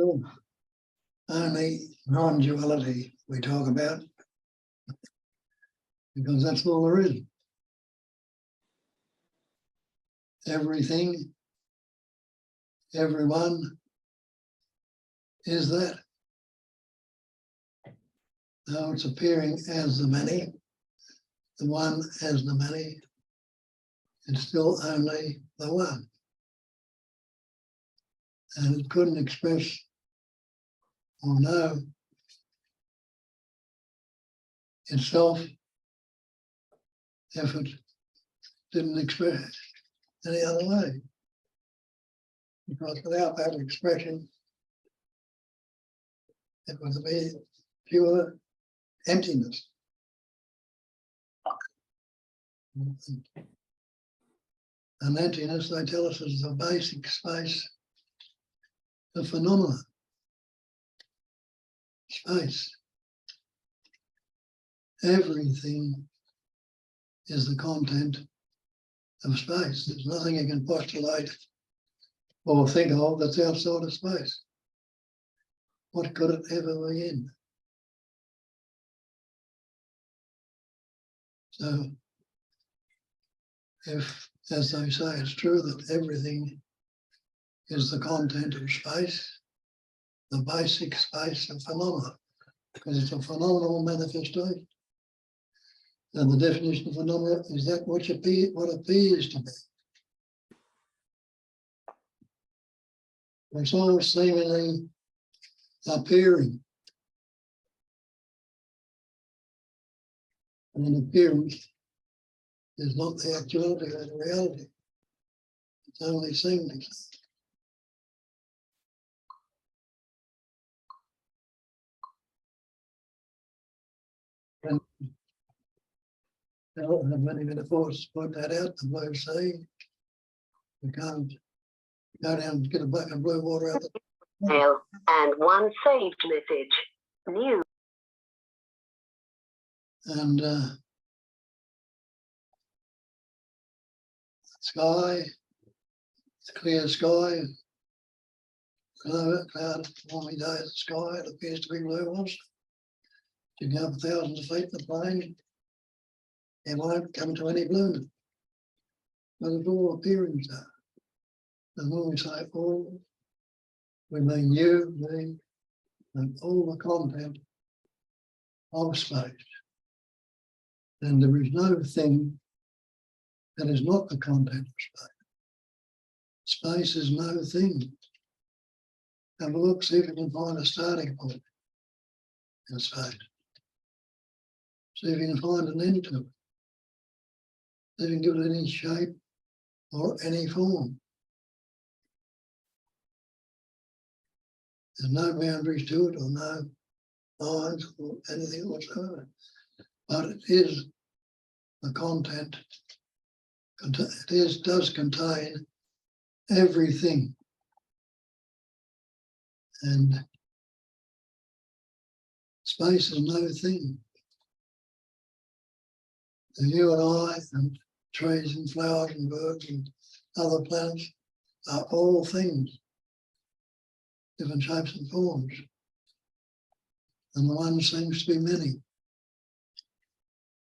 still only non-duality we talk about, because that's all there is. Everything, everyone is that. Though it's appearing as the many, the one as the many, it's still only the one. And it couldn't express or know itself if it didn't express any other way. Because without that expression, it would be pure emptiness. And emptiness, they tell us, is the basic space of phenomena. Space. Everything is the content of space. There's nothing you can postulate or think of that's outside of space. What could it ever be in? So, if, as they say, it's true that everything is the content of space, the basic space of phenomena, because it's a phenomenal manifestation. And the definition of phenomena is that what appears to be. It's all seemingly appearing. And an appearance is not the actuality or the reality. It's only seemingly. And I don't have many metaphors to point that out. The blue sea. We can't go down and get a bucket of blue water out there. And one saved message. New. And sky, it's clear sky, cloud, stormy day of the sky, it appears to be blue also. You can go up thousands of feet in the plane, it won't come to any blue. But it's all appearing so. And when we say all, we mean you, me, and all the content of space. And there is no thing that is not the content of space. Space is no thing. Have a look, see if you can find a starting point in space. See if you can find an end to it. See if you can give it any shape or any form. There's no boundaries to it or no lines or anything whatsoever. But it is the content. It does contain everything. And space is no thing. And you and I and trees and flowers and birds and other planets are all things, different shapes and forms. And the one seems to be many.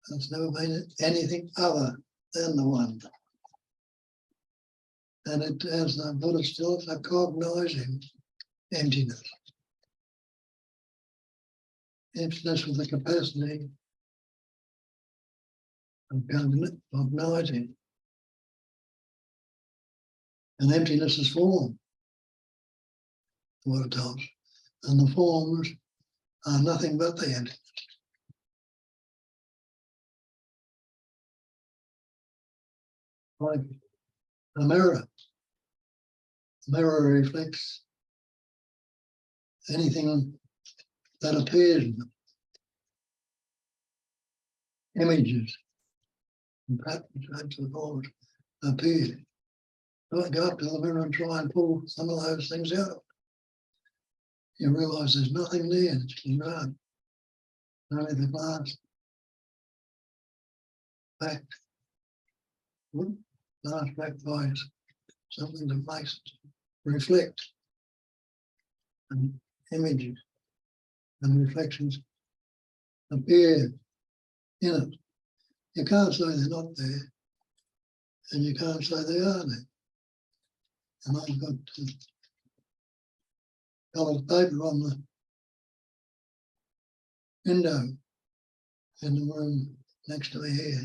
It's never been anything other than the one. And it, as the Buddhists tell us, a cognizing emptiness. Emptiness with the capacity of cognizing. And emptiness is form, what it tells. And the forms are nothing but the emptiness. Like a mirror. The mirror reflects anything that appears in them. Images and patterns, shapes and forms appear. Don't go up to the mirror and try and pull some of those things out of it. You realise there's nothing there, it's gone. Only the glass back. Glass back by something that makes it reflect. and images and reflections appear in it. You can't say they're not there, and you can't say they are there. And I've got coloured paper on the window in the room next to me here.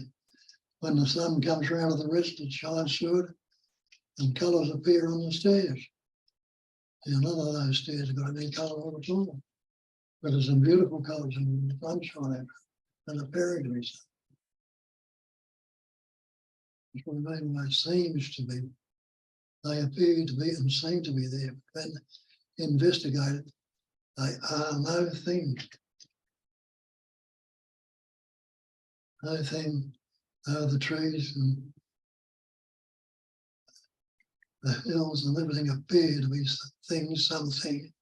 When the sun comes round to the west, it shines through it, and colours appear on the stairs. Now, none of those stairs have got any colour on at all, but there's some beautiful colours in the sunshine and appearing to be so. That's what I mean by seems to be. They appear to be and seem to be there. When investigated, they are no thing. No thing. Though the trees and the hills and everything appear to be things, something.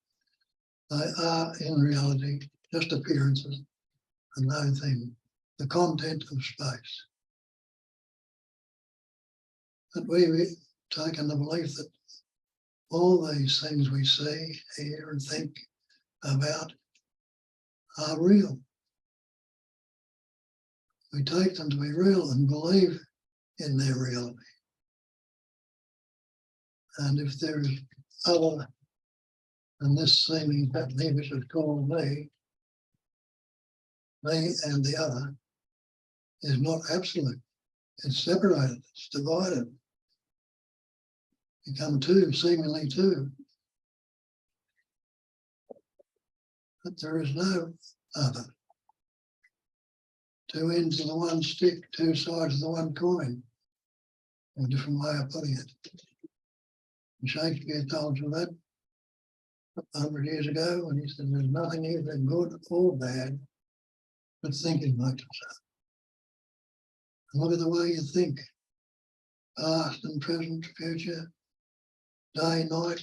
They are in reality just appearances and no thing. The content of space. But we've taken the belief that all these things we see, hear and think about are real. We take them to be real and believe in their reality. And if there is other than this seeming happening, which is called me and the other, is not absolute. It's separated, it's divided. Become two, seemingly two. But there is no other. Two ends of the one stick, two sides of the one coin. A different way of putting it. And Shakespeare told you that 100 years ago when he said there's nothing either good or bad, but thinking makes it so. And look at the way you think. Past and present, future, day, night,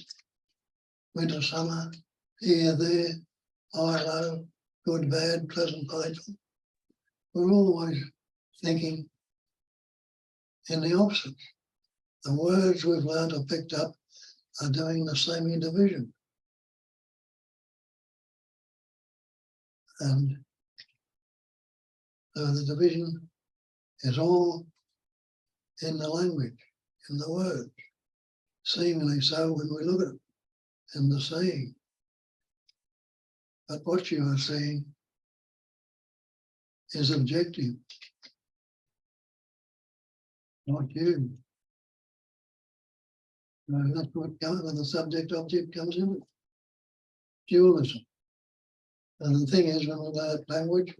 winter, summer, here, there, high, low, good, bad, pleasant, painful. We're always thinking in the opposite. The words we've learned or picked up are doing the same division. And so the division is all in the language, in the words, seemingly so when we look at it in the seeing. But what you are seeing is objective, not you. No, that's what comes when the subject-object comes in it. Dualism. And the thing is, when we learn language,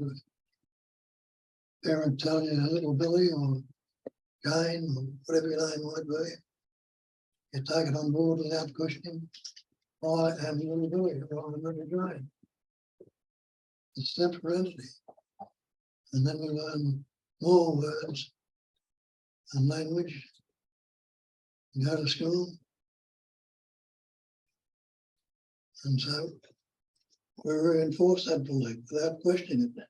parent telling you little Billy or Jane or whatever your name might be, you take it on board without questioning. I am little Billy or I'm little Jane. It's temporality. And then we learn more words and language. You go to school. And so we reinforce that belief without questioning it.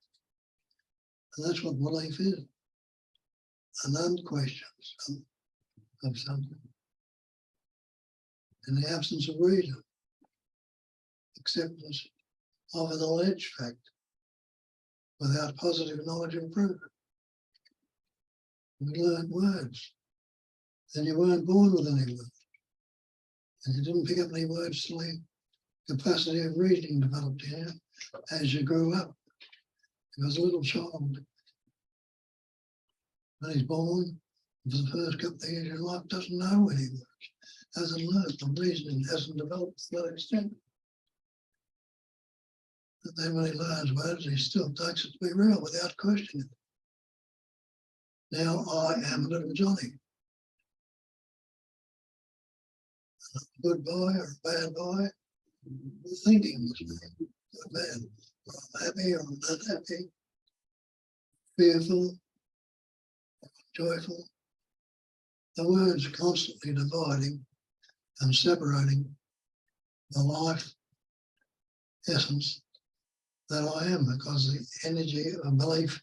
And that's what belief is. An unquestioned of something. In the absence of reason. Acceptance of an alleged fact without positive knowledge and proof. We learn words. Then you weren't born with any words. And you didn't pick up any words till the capacity of reasoning developed in you as you grew up. Because a little child, when he's born, for the first couple of years of life, doesn't know any words, hasn't learned, the reasoning hasn't developed to that extent. But then when he learns words, he still takes it to be real without questioning it. Now I am little Johnny. A good boy or a bad boy, thinking good, bad, or I'm happy or I'm unhappy, fearful, joyful. The words constantly dividing and separating the life essence that I am, because the energy of belief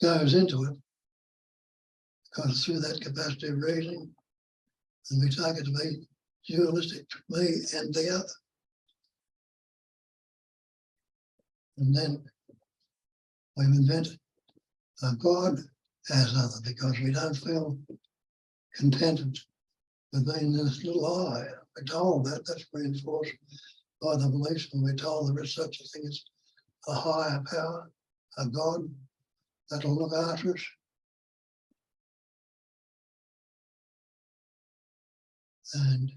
goes into it, because through that capacity of reasoning, and we take it to be dualistic, me and the other. And then we've invented a God as other because we don't feel contented with being this little I. We're told that, that's reinforced by the beliefs, and we're told there is such a thing as a higher power, a God that'll look after us. And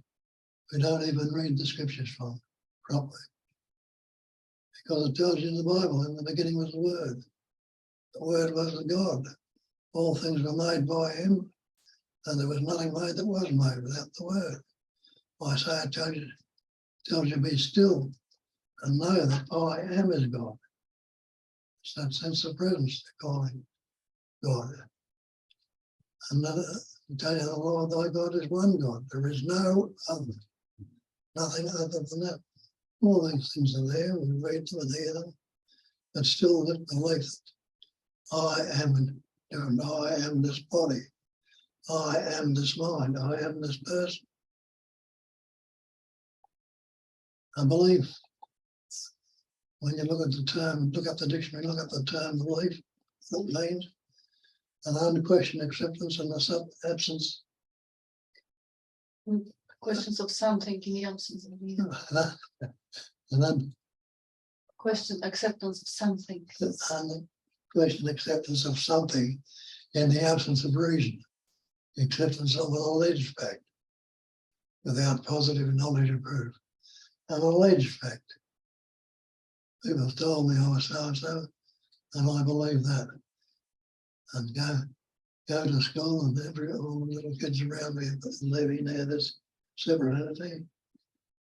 we don't even read the scriptures from it properly. Because it tells you in the Bible, in the beginning was the Word. The Word was the God. All things were made by him, and there was nothing made that was made without the Word. Isaiah tells you be still and know that I am his God. It's that sense of presence they're calling God. And tell you the Lord thy God is one God. There is no other. Nothing other than that. All these things are there. We read them and hear them. But still the belief that I am, and I am this body. I am this mind. I am this person. I believe when you look at the term, look up the dictionary, look up the term belief, what it means. An unquestioned acceptance and the absence. Questions of something in the absence of either. And then Question acceptance of something. unquestioned acceptance of something in the absence of reason. Acceptance of an alleged fact without positive knowledge or proof. An alleged fact. People have told me I was so-and-so, and I believe that. And go to school, and all the little kids around me living there, this separate entity,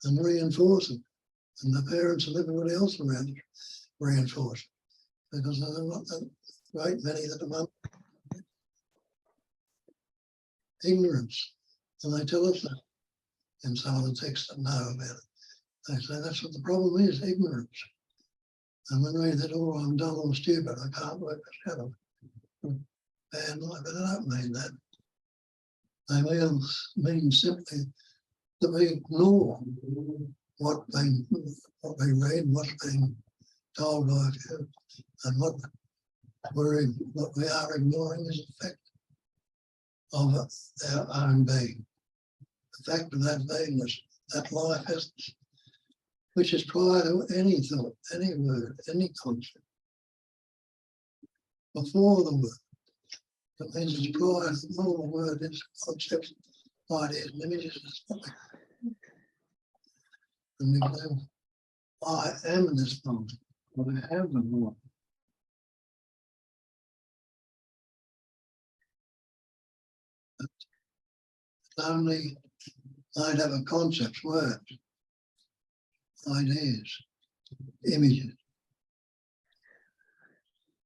and reinforce it. And the parents and everybody else around us reinforce it. Because there are not a great many that are ignorance. And they tell us that in some of the texts that know about it. They say that's what the problem is, ignorance. And when we read that, oh, I'm dull or stupid, I can't work this out. Bad life, but they don't mean that. They mean simply that we ignore what we read, what's being told by a few, and what we are ignoring is the fact of our own being. The fact of that beingness, that life essence, which is prior to any thought, any word, any concept. Before the word. That means it's prior to all the word, it's concepts, ideas, and images. And we say, I am this moment, what I have the moment. It's only I'd have a concepts, words, ideas, images.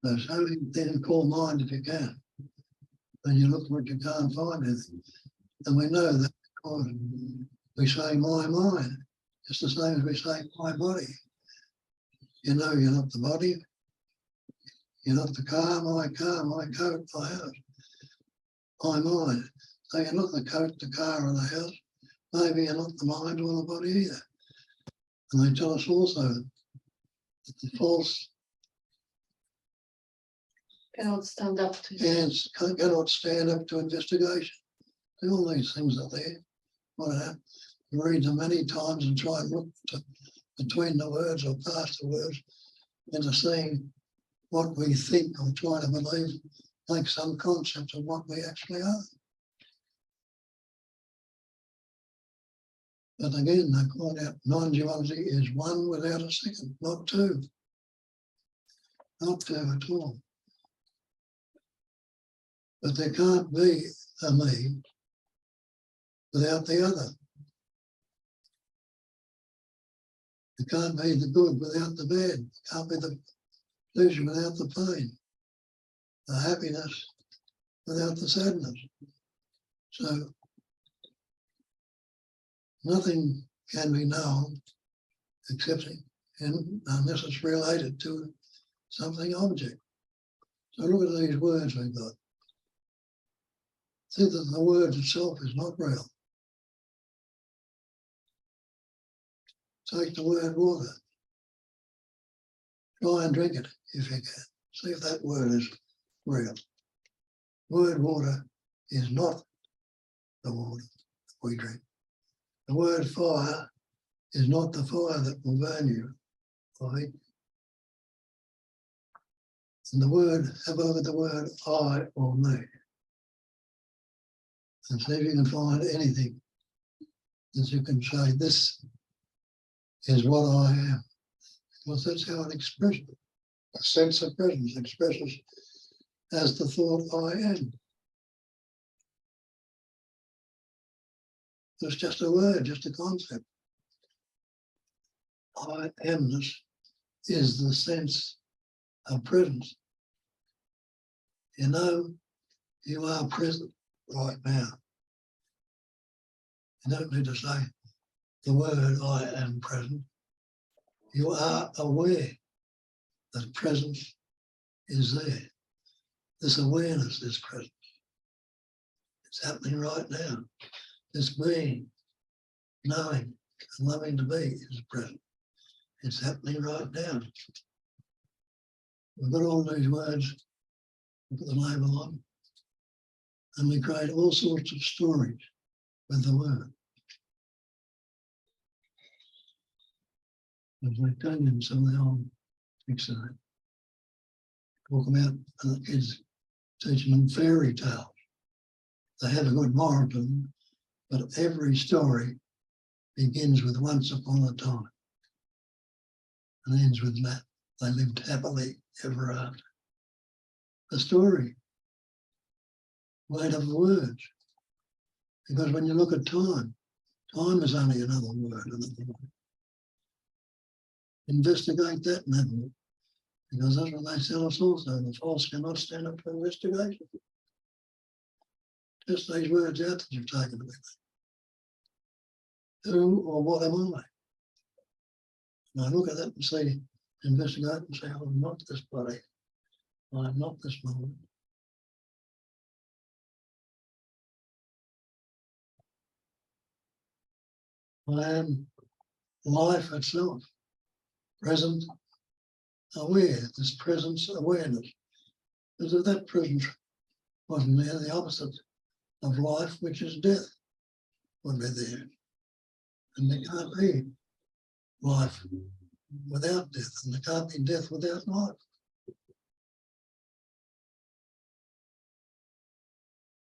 There's only then call mind if you can. And you look what you can't find anything. And we know that because we say my mind, it's the same as we say my body. You know you're not the body, you're not the car, my coat, my house, my mind. So you're not the coat, the car, or the house. Maybe you're not the mind or the body either. And they tell us also that the false Cannot stand up to cannot stand up to investigation. All these things are there. You read them many times and try and look between the words or past the words into seeing what we think or try to believe, make some concept of what we actually are. But again, they point out non-duality is one without a second, not two. Not two at all. But there can't be a me without the other. It can't be the good without the bad. It can't be the pleasure without the pain. The happiness without the sadness. So nothing can be known except unless it's related to something object. So look at these words we've got. Think that the word itself is not real. Take the word water. Try and drink it if you can. See if that word is real. Word water is not the water that we drink. The word fire is not the fire that will burn you. Right? And the word, have a look at the word I or me. And see if you can find anything that you can say, this is what I am. Because that's how it expresses. A sense of presence expresses as the thought I am. It's just a word, just a concept. I amness is the sense of presence. You know, you are present right now. You don't need to say the word I am present. You are aware that presence is there. This awareness is present. It's happening right now. This being, knowing, and loving to be is present. It's happening right now. We've got all these words, we put the label on, and we create all sorts of stories with the word. As we've done in some of the old dictionary, talk about the kids, teaching them fairy tales. They have a good moral to them, but every story begins with once upon a time and ends with that. They lived happily ever after. A story made of words. Because when you look at time, time is only another word. Investigate that and have a look. Because that's what they tell us also. The false cannot stand up to investigation. Just these words out that you've taken with you. Who or what am I? And I look at that and say, investigate and say, I'm not this body. I'm not this moment. I am life itself, present, aware, this presence awareness. Because if that presence wasn't there, the opposite of life, which is death, would be there. And there can't be life without death, and there can't be death without life.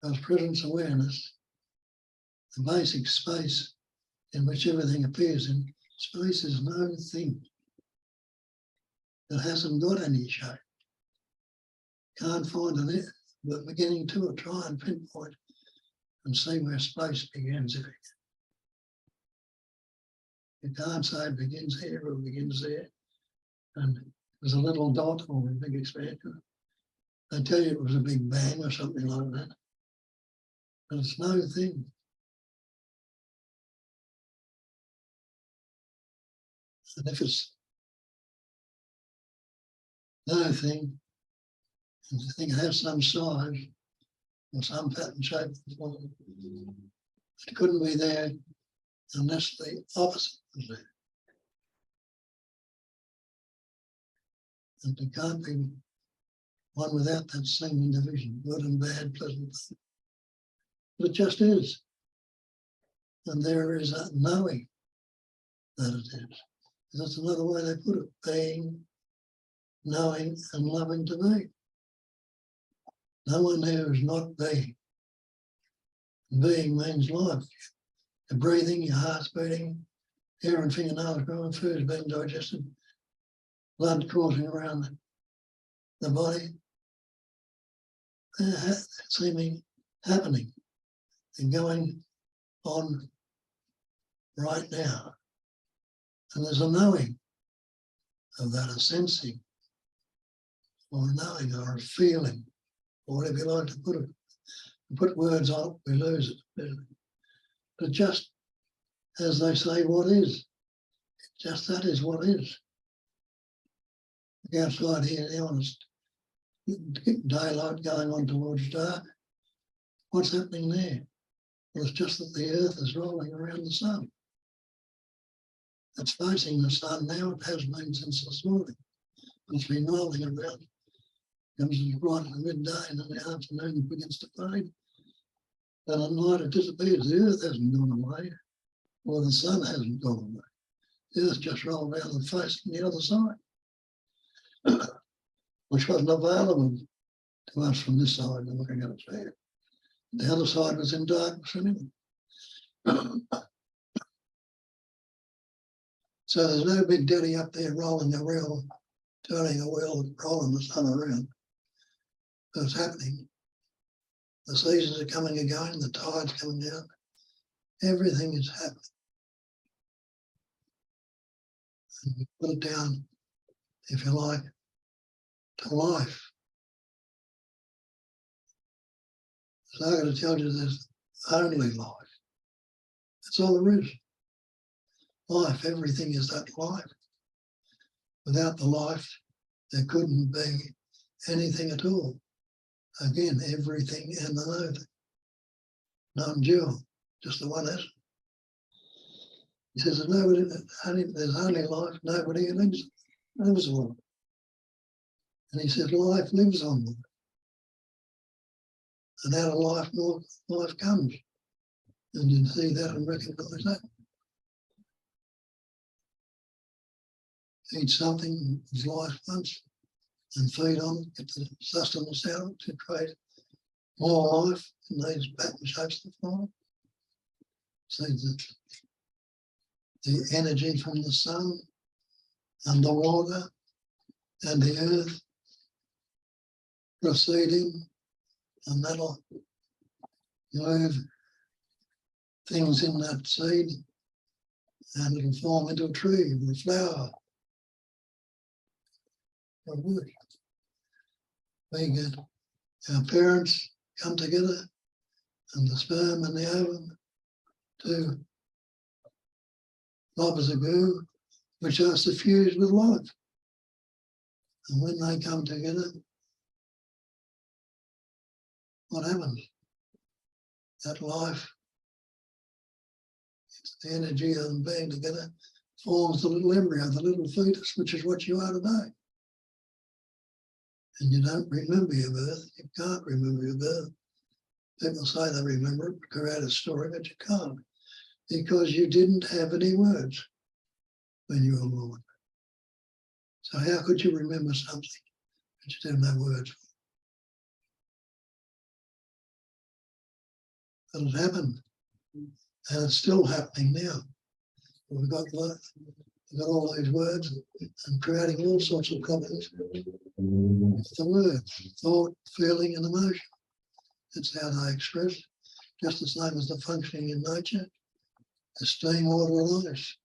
Because presence awareness, the basic space in which everything appears in, space is no thing that hasn't got any shape. Can't find the beginning to it. Try and pinpoint and see where space begins. If you can't say it begins here or it begins there, and there's a little dot or a big expansion. They tell you it was a big bang or something like that, but it's no thing. And if it's no thing, and you think it has some size or some pattern shape, it couldn't be there unless the opposite was there. And it can't be one without that same division, good and bad, pleasant. But it just is. And there is a knowing that it is. That's another way they put it, being, knowing and loving to be. No one there is not being. Being means life. You're breathing, your heart's beating, hair and fingernails growing, food's being digested, blood coursing around the body. Seeming happening and going on right now. And there's a knowing of that, a sensing, or a knowing, or a feeling, or whatever you like to put it. You put words on it, we lose it. But just as they say, what is? Just that is what is. Look outside here now, and it's daylight going on towards dark. What's happening there? Well, it's just that the earth is rolling around the sun. It's facing the sun now, it has been since this morning. Must be rolling around. Comes right at midday, and in the afternoon it begins to fade. And at night it disappears. The earth hasn't gone away, or the sun hasn't gone away. The earth just rolled around and faced the other side, which wasn't available to us from this side and looking at it there. The other side was in darkness anyway. So there's no big daddy up there rolling a wheel, turning a wheel, rolling the sun around. So it's happening. The seasons are coming and going, the tide's coming down. Everything is happening. And we put it down, if you like, to life. So I'm going to tell you there's only life. That's all there is. Life, everything is that life. Without the life, there couldn't be anything at all. Again, everything and the nothing. Non-dual, just the one essence. He says there's only life, nobody lives on it. And he says life lives on it. And out of life, more life comes. And you see that and recognise that. Eat something as life once and feed on it, get the sustenance out of it to create more life in these pattern shapes of form. See the energy from the sun and the water and the earth proceeding, and that'll move things in that seed and it'll form into a tree or a flower. We get our parents come together and the sperm and the ovum to blobs of goo, which are suffused with life. And when they come together, what happens? That life, it's the energy of them being together, forms the little embryo, the little fetus, which is what you are today. And you don't remember your birth. You can't remember your birth. People say they remember it, create a story, but you can't. Because you didn't have any words when you were born. So how could you remember something that you didn't have words for? But it happened. And it's still happening now. We've got all these words and creating all sorts of copies. The words, thought, feeling, and emotion. It's how they express, just the same as the functioning in nature, the steam, water, and ice,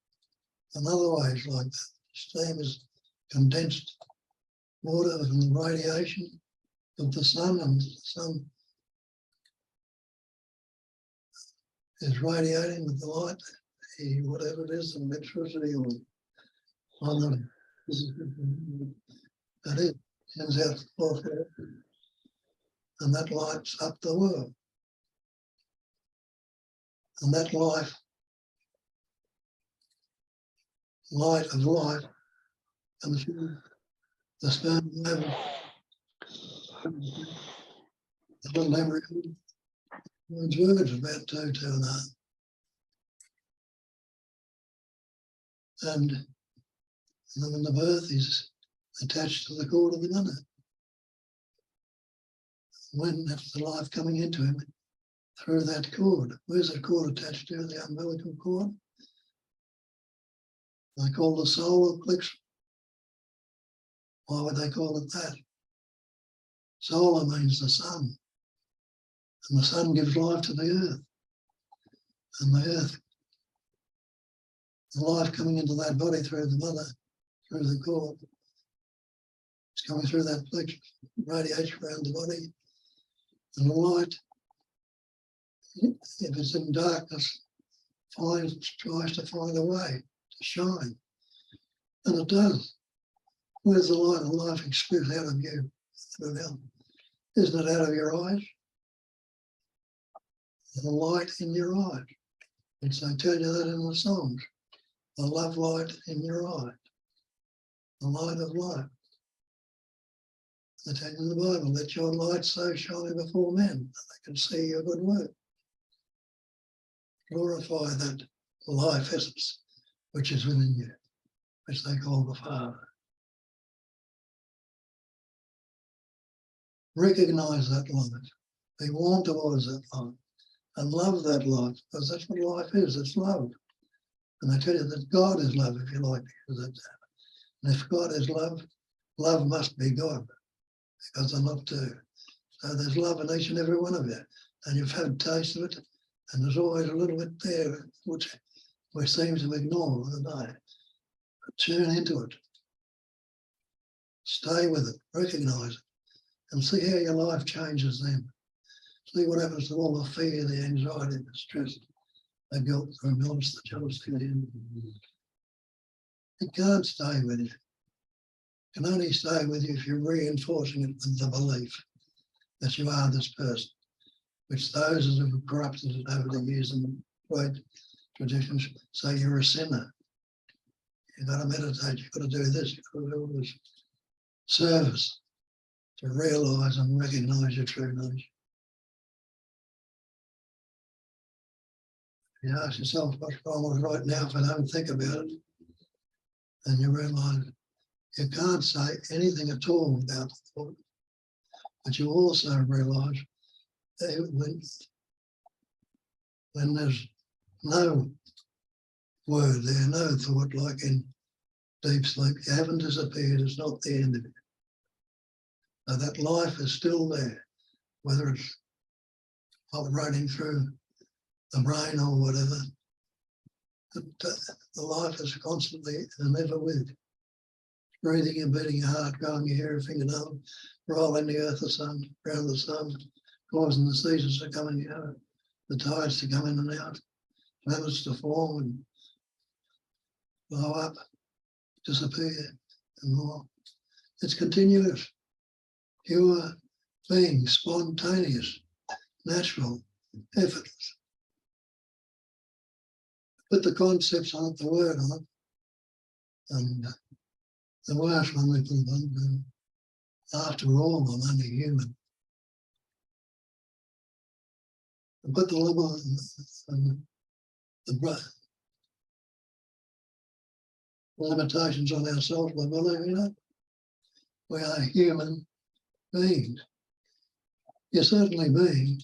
and other ways like that. Steam is condensed water from the radiation of the sun, and the sun is radiating with the light, whatever it is, the electricity or on that it sends out forth, and that lights up the world. And that light of life comes through the sperm and ovum, the little embryo. Its words about 2.5. And when the birth is attached to the cord of the mother. When that's the life coming into him through that cord. Where's that cord attached to? The umbilical cord. They call the solar plexus. Why would they call it that? Solar means the sun. And the sun gives life to the earth. And the earth, the life coming into that body through the mother, through the cord, it's coming through that plexus, radiates around the body. And the light, if it's in darkness, tries to find a way to shine. And it does. Where's the light of life expressed out of you? Isn't it out of your eyes? The light in your eyes. And so I tell you that in the songs. The love light in your eye. The light of life. They tell you in the Bible, let your light so shine before men that they can see your good work. Glorify that life essence which is within you, which they call the Father. Recognize that light. Be warm towards that light and love that light, because that's what life is. It's love. And I tell you that God is love, if you like to use that. And if God is love, love must be God, because they're not two. So there's love in each and every one of you. And you've had a taste of it, and there's always a little bit there which we seem to ignore the day. But tune into it. Stay with it, recognise it, and see how your life changes then. See what happens to all the fear, the anxiety, the stress, the guilt, the remorse, the jealousy, the envy. It can't stay with you. It can only stay with you if you're reinforcing it with the belief that you are this person, which those who have corrupted it over the years in the great traditions say you're a sinner. You've got to meditate, you've got to do this, you've got to do all this service to realise and recognise your true nature. You ask yourself what's wrong with right now if I don't think about it, and you realise you can't say anything at all about the thought. But you also realise that when there's no word there, no thought, like in deep sleep, you haven't disappeared, it's not the end of it. So that life is still there, whether it's operating through the brain or whatever. The life is constantly and ever with you. Breathing and beating your heart, growing your hair, fingernail, rolling the earth, the sun, around the sun, causing the seasons to come and go, the tides to come in and out, planets to form and blow up, disappear, and more. It's continuous, pure being, spontaneous, natural, effortless. Put the concepts on it, the word on it, and the worst one we put on, after all, I'm only human. And put the limitations on ourselves by believing that we are human beings. You're certainly being.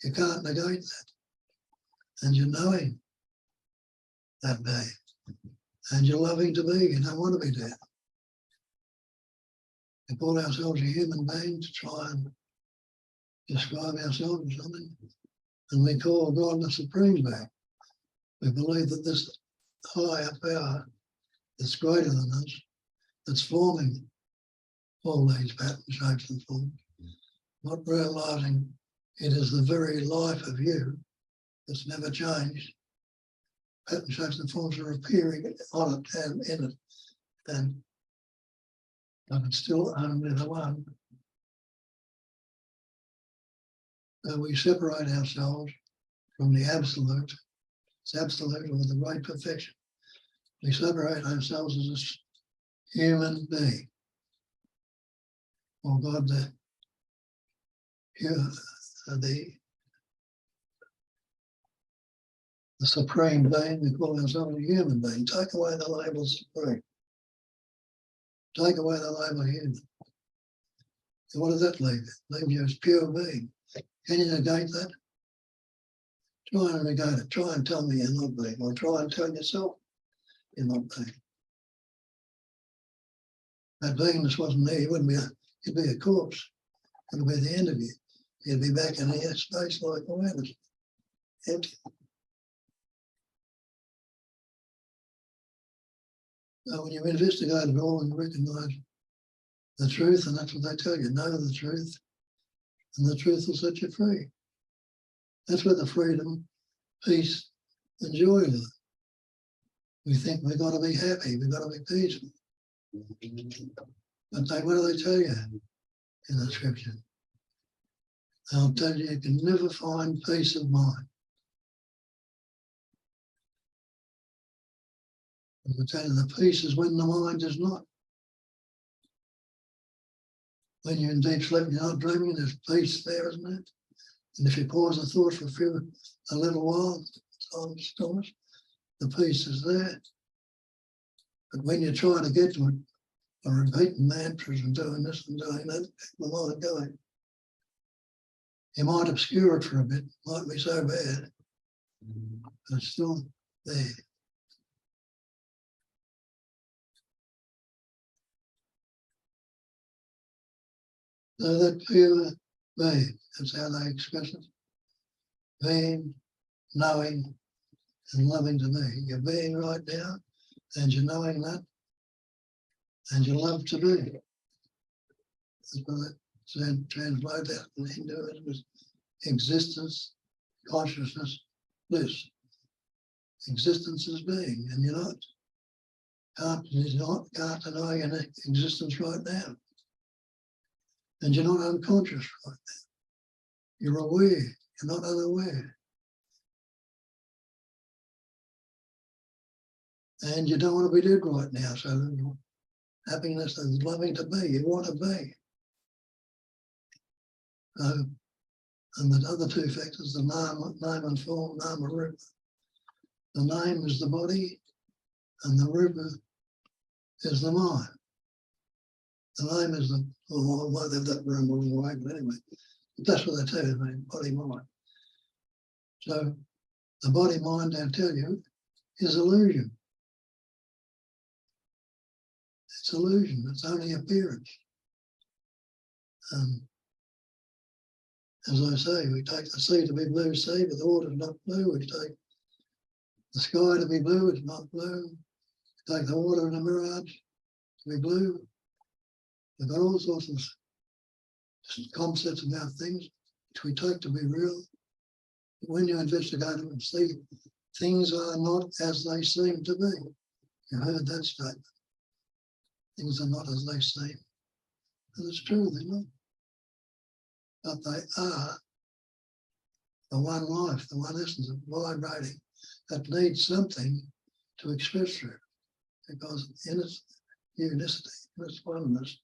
You can't negate that. And you're knowing that being. And you're loving to be. You don't want to be dead. We call ourselves a human being to try and describe ourselves as something. And we call God the supreme being. We believe that this higher power that's greater than us, that's forming all these patterns, shapes and forms, not realising it is the very life of you that's never changed. Pattern, shapes and forms are appearing on it and in it, and it's still only the one. So we separate ourselves from the absolute. It's absolute or the great perfection. We separate ourselves as a human being. Or God, the supreme being, we call ourselves a human being. Take away the label supreme. Take away the label human. And what does that leave you? Leave you as pure being. Can you negate that? Try and negate it. Try and tell me you're not being, or try and tell yourself you're not being. That beingness wasn't there. You'd be a corpse. It'll be the end of you. You'd be back in air space like awareness. Empty. So when you investigate it all and recognise the truth, and that's what they tell you, know the truth, and the truth will set you free. That's where the freedom, peace, and joy live. We think we've got to be happy, we've got to be peaceful. But what do they tell you in the scripture? They'll tell you can never find peace of mind. And they'll tell you the peace is when the mind is not. when you're in deep sleep, you're not dreaming, there's peace there, isn't it? And if you pause the thought for a little while, stillness, the peace is there. But when you're trying to get to it, by repeating mantras and doing this and doing that, the mind going. You might obscure it for a bit, might be so bad, but it's still there. So that pure being, that's how they express it. Being, knowing, and loving to me. You're being right now, and you're knowing that, and you love to be. That's what it translates out in Hinduism as existence, consciousness, bliss. Existence is being, and you're not. Can't deny your existence right now. And you're not unconscious right now. You're aware, you're not unaware. And you don't want to be dead right now, so happiness is loving to be, you want to be. And the other two factors, the name and form, nama rupa. The name is the body, and the rupa is the mind. The name is the, well, I might have that room all the way, but anyway, but that's what they tell you, body, mind. So the body, mind, I tell you, is illusion. It's illusion, it's only appearance. As I say, we take the sea to be blue sea, but the water's not blue. We take the sky to be blue, it's not blue. We take the water in a mirage to be blue. We've got all sorts of concepts about things which we take to be real. But when you investigate them and see, things are not as they seem to be. You heard that statement. Things are not as they seem. And it's true, they're not. But they are the one life, the one essence of vibrating that needs something to express through. Because in its unicity, in its oneness,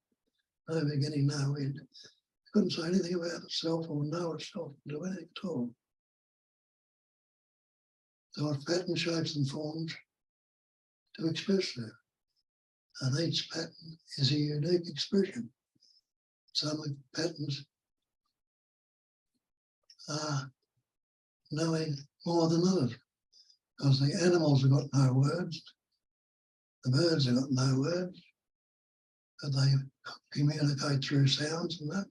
no beginning, no end. It couldn't say anything about itself or know itself, do anything at all. So it pattern, shapes and forms to express through. And each pattern is a unique expression. Some patterns are knowing more than others, because the animals have got no words, the birds have got no words, but they communicate through sounds and that,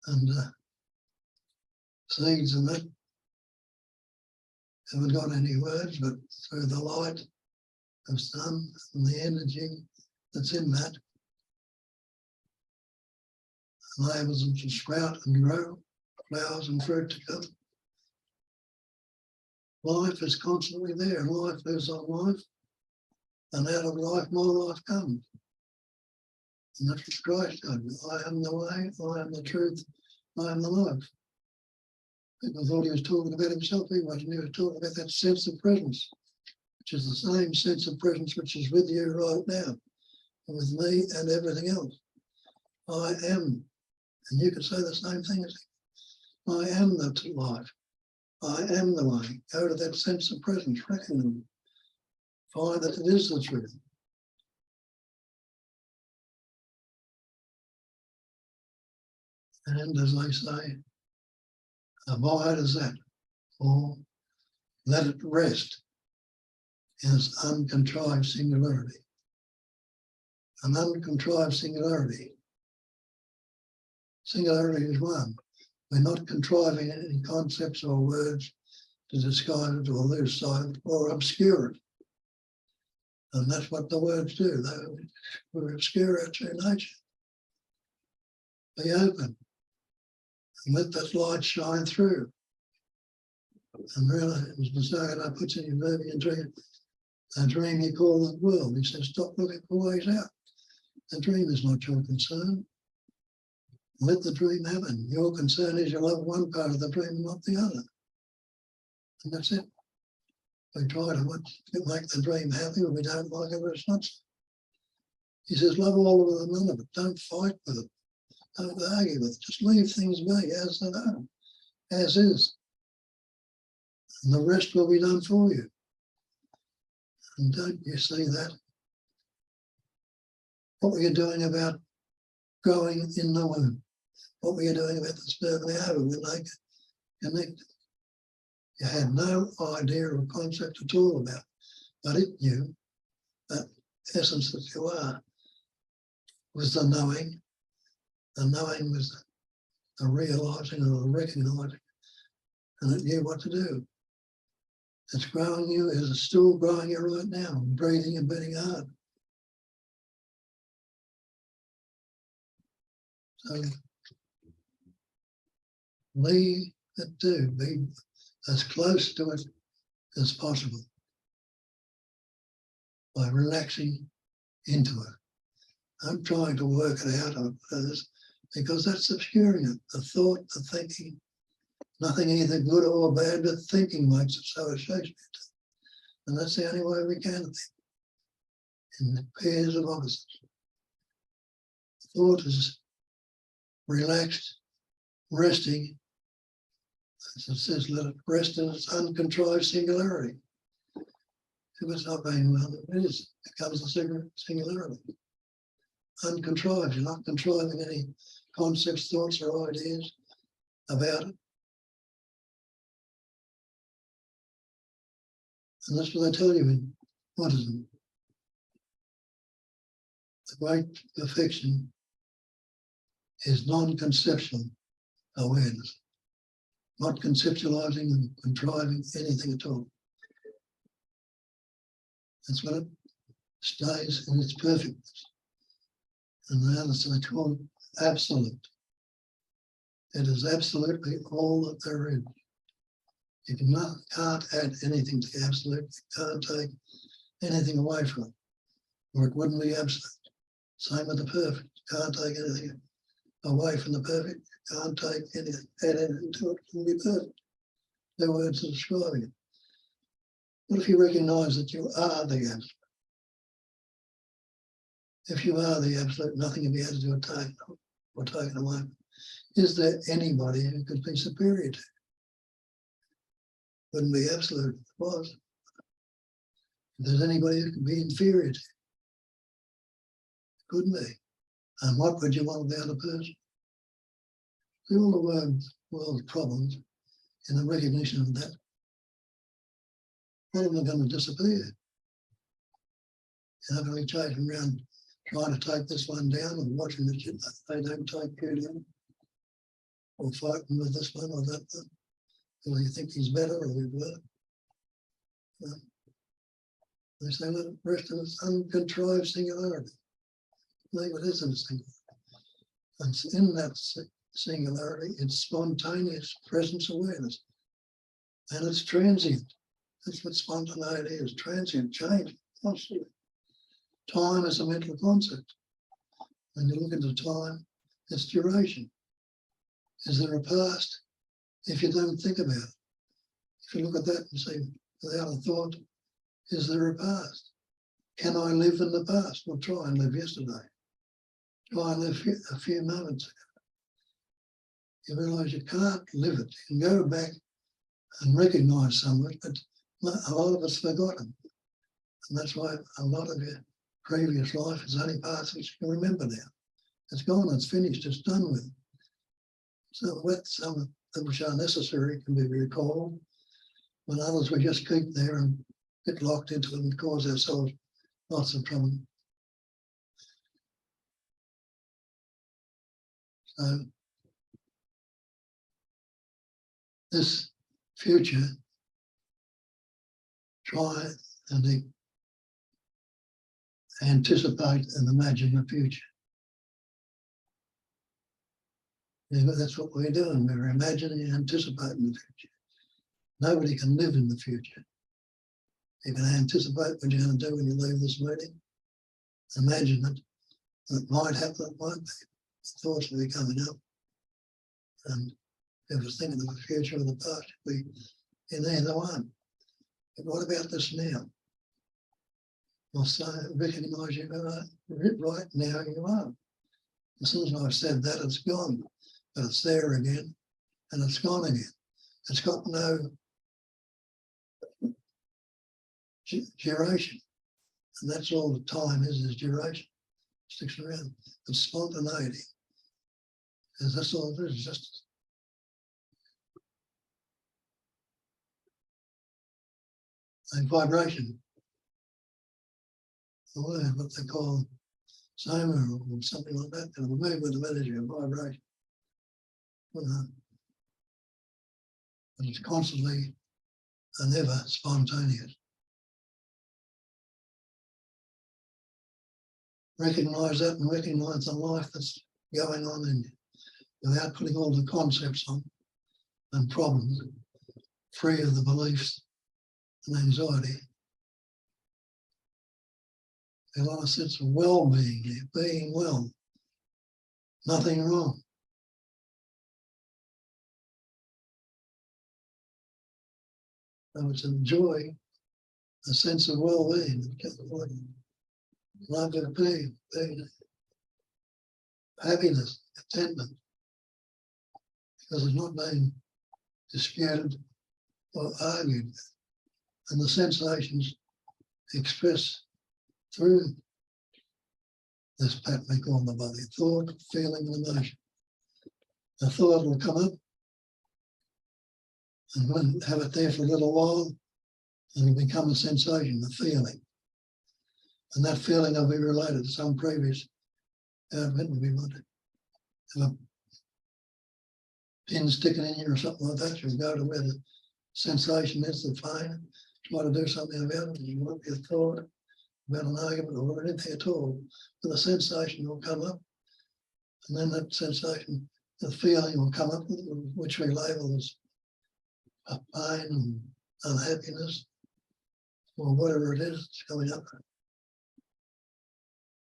and seeds and that haven't got any words, but through the light of sun and the energy that's in that, enables them to sprout and grow, flowers and fruit to come. Life is constantly there, and life lives on life, and out of life more life comes. And that's what Christ said, I am the way, I am the truth, I am the life. People thought he was talking about himself, he wasn't. He was talking about that sense of presence, which is the same sense of presence which is with you right now, and with me and everything else. I am, and you can say the same thing as him. I am the life. I am the way. Go to that sense of presence, recognize, find that it is the truth. And as they say, abide as that, or let it rest in its uncontrived singularity. An uncontrived singularity. Singularity is one. We're not contriving any concepts or words to disguise it or lose sight of it or obscure it. And that's what the words do. They obscure our true nature. Be open and let that light shine through. And really, as Masada puts in your movie and dream, a dream you call the world. He says, stop looking for ways out. The dream is not your concern. Let the dream happen. Your concern is you love one part of the dream, not the other. And that's it. We try to make the dream happy when we don't like it, but it's not. He says, love all of it and none of it. Don't fight with it. Don't argue with it. Just leave things be as they are, as is. And the rest will be done for you. And don't you see that? What were you doing about growing in the womb? What were you doing about the sperm and the ovum when they connected? You had no idea or concept at all about it, but it knew that essence that you are was the knowing. The knowing was the realising or the recognising, and it knew what to do. It's growing you, it's still growing you right now, breathing and beating hard. So leave it do, be as close to it as possible by relaxing into it. I'm trying to work it out on this because that's obscuring it. The thought, the thinking, nothing either good or bad, but thinking makes it so associated. And that's the only way we can think, in pairs of opposites. Thought is relaxed, resting. As it says, let it rest in its uncontrived singularity. If it's not being well, it becomes a singularity. Uncontrived, you're not contriving any concepts, thoughts, or ideas about it. And that's what they tell you in Buddhism. The great perfection is non-conceptual awareness, not conceptualizing and contriving anything at all. That's when it stays in its perfectness. And the others they call it absolute. It is absolutely all that there is. You can't add anything to the absolute. You can't take anything away from it, or it wouldn't be absolute. Same with the perfect. You can't take anything away from the perfect. You can't take anything, add anything to it. It wouldn't be perfect. There are words to describing it. What if you recognise that you are the absolute? If you are the absolute, nothing can be added to or taken away. Is there anybody who could be superior to? Wouldn't be absolute if it was. If there's anybody who can be inferior to, it couldn't be. And what would you want about a person? See, all the world's problems in the recognition of that, all of them are going to disappear. You're not going to be chasing around trying to take this one down and watching that they don't take you down, or fighting with this one or that one. Or you think he's better or he's worse. They say, let it rest in its uncontrived singularity. Leave it is in a singularity. And in that singularity, it's spontaneous presence awareness. And it's transient. That's what spontaneity is, transient, change, constantly. Time is a mental concept. When you look into time, it's duration. Is there a past? If you don't think about it. If you look at that and say, without a thought, is there a past? Can I live in the past? Well, try and live yesterday. Try and live a few moments ago. You realise you can't live it. You can go back and recognise some of it, but a lot of it's forgotten. And that's why a lot of your previous life is only parts which you can remember now. It's gone, it's finished, it's done with. So with some of them which are necessary can be recalled, when others we just keep there and get locked into them and cause ourselves lots of trouble. So this future, try and anticipate and imagine the future. Yeah, but that's what we're doing. We're imagining and anticipating the future. Nobody can live in the future. You can anticipate what you're going to do when you leave this meeting. Imagine it. It might happen, it won't be. Thoughts will be coming up. And if it's thinking of the future or the past, you'll be in either one. But what about this now? Well, so recognise you are right now you are. As soon as I've said that, it's gone. But it's there again, and it's gone again. It's got no duration. And that's all the time is duration. Sticks around. And spontaneity. Is that's all it is, just a vibration. Or what they call soma or something like that, and the movement of energy and vibration. But it's constantly and ever spontaneous. Recognise that and recognise the life that's going on in you without putting all the concepts on and problems, free of the beliefs and anxiety. A lot of sense of well-being here, being well, nothing wrong. So it's enjoying a sense of well-being, love of being, happiness, contentment, because it's not being disputed or argued, and the sensations expressed through this pattern we call the body: thought, feeling, and emotion. The thought will come up and we'll have it there for a little while, and it'll become a sensation, a feeling. And that feeling will be related to some previous event. We want to have a pin sticking in you or something like that. You'll go to where the sensation is, the pain, try to do something about it. You won't be a thought about an argument or anything at all, but the sensation will come up, and then that sensation, the feeling will come up, which we label as a pain and unhappiness, or whatever it is that's coming up.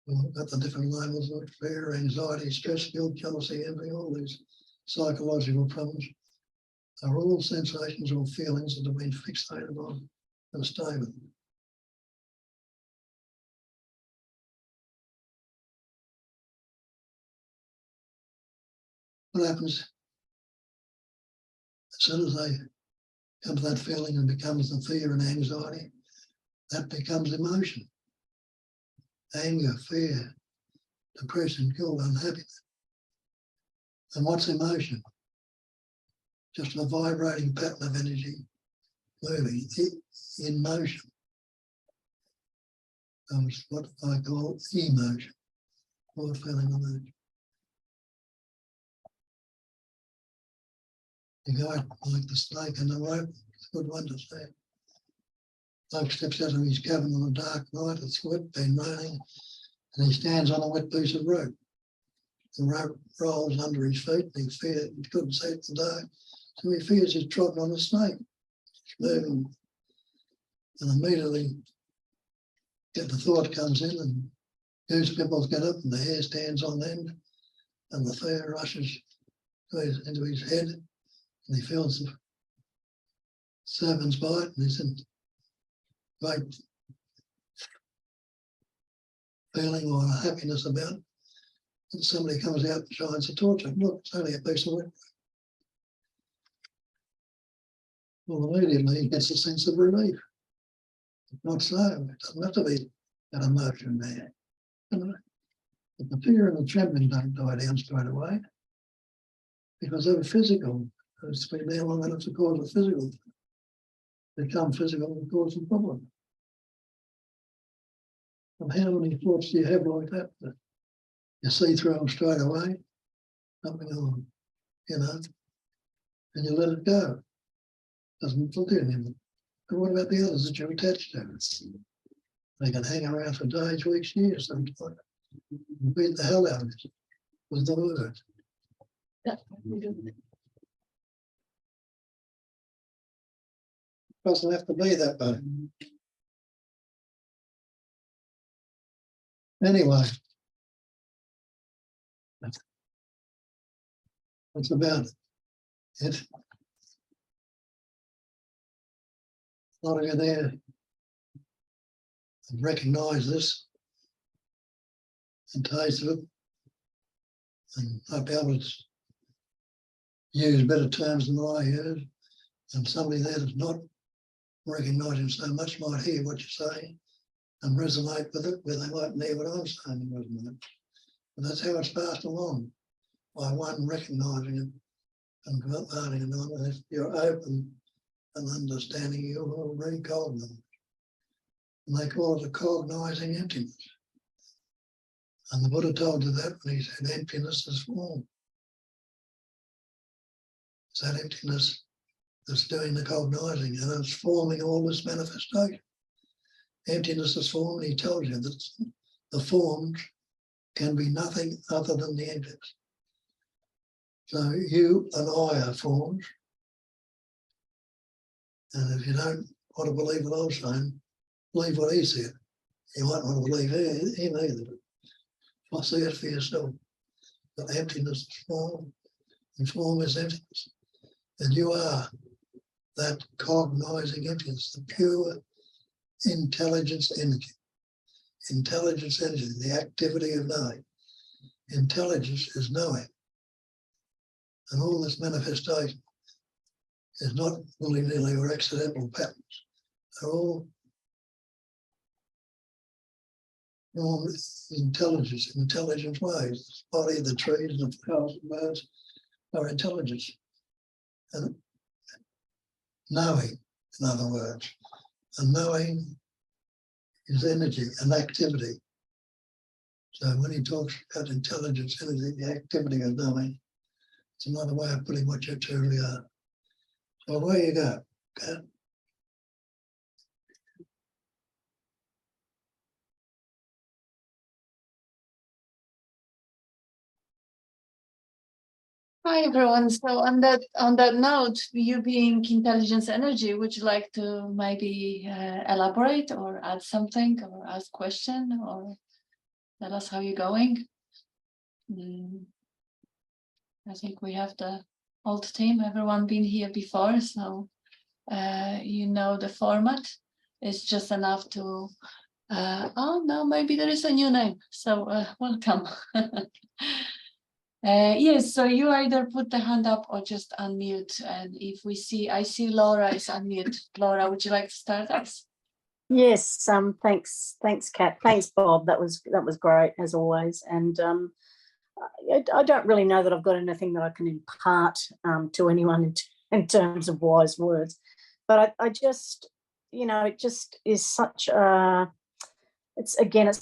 We've got the different labels of fear, anxiety, stress, guilt, jealousy, envy. All these psychological problems are all sensations or feelings that have been fixated on and stay with them. What happens as soon as they come to that feeling and becomes the fear and anxiety? That becomes emotion. Anger, fear, depression, guilt, unhappiness. And what's emotion? Just a vibrating pattern of energy moving in motion. It's what I call emotion, or feeling emotion. You go out like the snake in the rope, it's a good one to say. Bloke steps out of his cabin on a dark night, it's wet, been raining, and he stands on a wet piece of rope. The rope rolls under his feet, and he couldn't see it in the dark, so he fears he's trodden on a snake. It's moving, and immediately the thought comes in, and goose pimples get up, and the hair stands on end, and the fear rushes into his head, and he feels the serpent's bite, and he's in great feeling or happiness about it. And somebody comes out and shines a torch up. Look, it's only a piece of wood. Well, immediately he gets a sense of relief. Not so. It doesn't have to be an emotion there. But the fear and the trembling don't die down straight away, because they're physical. It's been there long enough to cause a physical. Become physical and cause a problem. And how many thoughts do you have like that? That you see through them straight away, something on, and you let it go. Doesn't look at anymore. But what about the others that you're attached to? They can hang around for days, weeks, years, sometimes. Beat the hell out of it with the words. Doesn't have to be that way. Anyway, that's about it. A lot of you there have recognised this and tasted it. And I'll be able to use better terms than I use. And somebody there that's not recognising so much might hear what you're saying and resonate with it, where they mightn't hear what I'm saying and resonate. And that's how it's passed along, by one recognising it and converting it on. And if you're open and understanding, you'll recognise. And they call it a cognising emptiness. And the Buddha told you that when he said emptiness is form. It's that emptiness that's doing the cognising, and it's forming all this manifestation. Emptiness is form, and he tells you that the forms can be nothing other than the emptiness. So you and I are forms. And if you don't want to believe what I was saying, believe what he said. You might want to believe him either. But see it for yourself. That emptiness is form, and form is emptiness. And you are that cognising emptiness, the pure intelligence energy. Intelligence energy, the activity of knowing. Intelligence is knowing. And all this manifestation is not willy-nilly or accidental patterns. They're all intelligence, intelligent ways. The body, the trees, the flowers, the birds are intelligence. And knowing, in other words. And knowing is energy and activity. So when he talks about intelligence, energy, the activity of knowing, it's another way of putting what you truly are. So away you go. Okay? Hi everyone. So on that note, you being intelligence energy, would you like to maybe elaborate or add something or ask question or tell us how you're going? I think we have the old team, everyone been here before, so you know the format. It's just enough to oh no, maybe there is a new name. So welcome. Yes, so you either put the hand up or just unmute. And if we see, I see Laura is unmute. Laura, would you like to start us? Yes, thanks, Kat. Thanks, Bob. That was great as always. And I don't really know that I've got anything that I can impart to anyone in terms of wise words, but I just, it just is such a. It's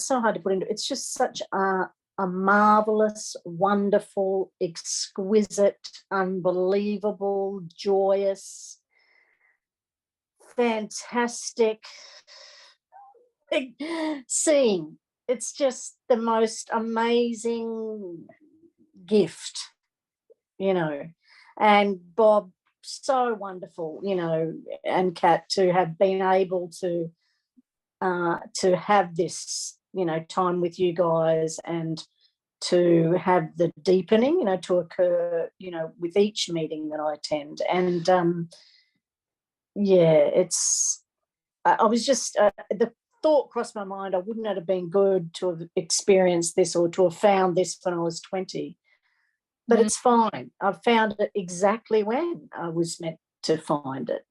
so hard to put into. It's just such a marvelous, wonderful, exquisite, unbelievable, joyous, fantastic scene. It's just the most amazing gift, and Bob, so wonderful, and Kat, to have been able to have this, time with you guys, and to have the deepening, to occur, with each meeting that I attend. And I was just, the thought crossed my mind, I wouldn't have been good to have experienced this or to have found this when I was 20. But it's fine. I've found it exactly when I was meant to find it,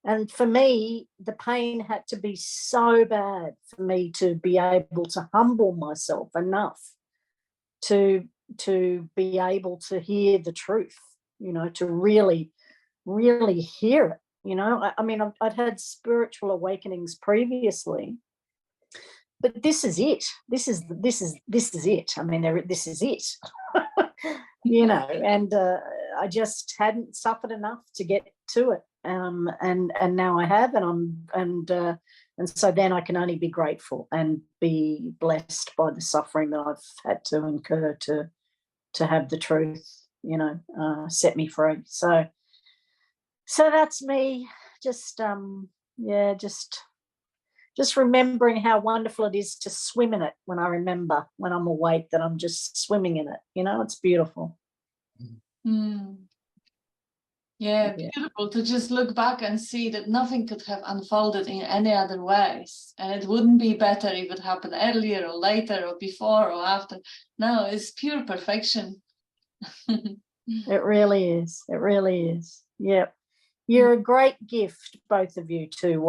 and for me, the pain had to be so bad for me to be able to humble myself enough to be able to hear the truth, to really, really hear it. I mean, I'd had spiritual awakenings previously, but this is it. This is it. I mean, this is it. And I just hadn't suffered enough to get to it. And now I have, and so then I can only be grateful and be blessed by the suffering that I've had to incur to have the truth, set me free. So that's me. Just just remembering how wonderful it is to swim in it. When I remember when I'm awake that I'm just swimming in it, it's beautiful. Mm. Yeah, Yeah. beautiful to just look back and see that nothing could have unfolded in any other ways. And it wouldn't be better if it happened earlier or later or before or after. No, it's pure perfection. It really is. It really is. Yep. You're a great gift, both of you, to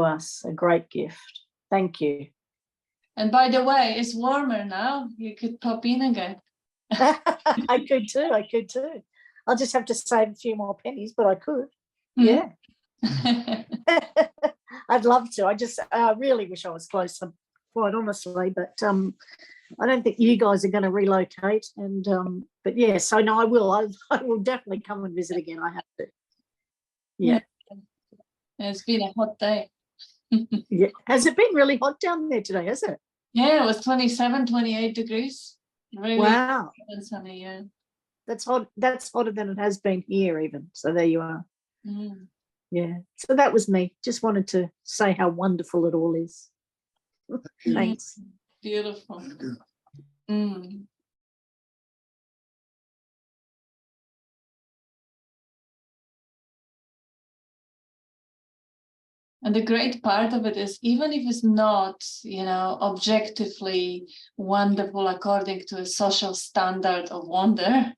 us. A great gift. Thank you. And by the way, it's warmer now. You could pop in again. I could too. I could too. I'll just have to save a few more pennies, but I could. Yeah. I'd love to. I just really wish I was closer, quite honestly. But I don't think you guys are going to relocate. And but yeah, so no, I will. I will definitely come and visit again. I have to. Yeah. It's been a hot day. Yeah. Has it been really hot down there today? Has it? Yeah, it was 27, 28 degrees. Really Wow. sunny, yeah. That's hot. That's hotter than it has been here, even. So there you are. Mm. Yeah. So that was me. Just wanted to say how wonderful it all is. Thanks. Beautiful. That's good. Mm. And the great part of it is, even if it's not, objectively wonderful according to a social standard of wonder,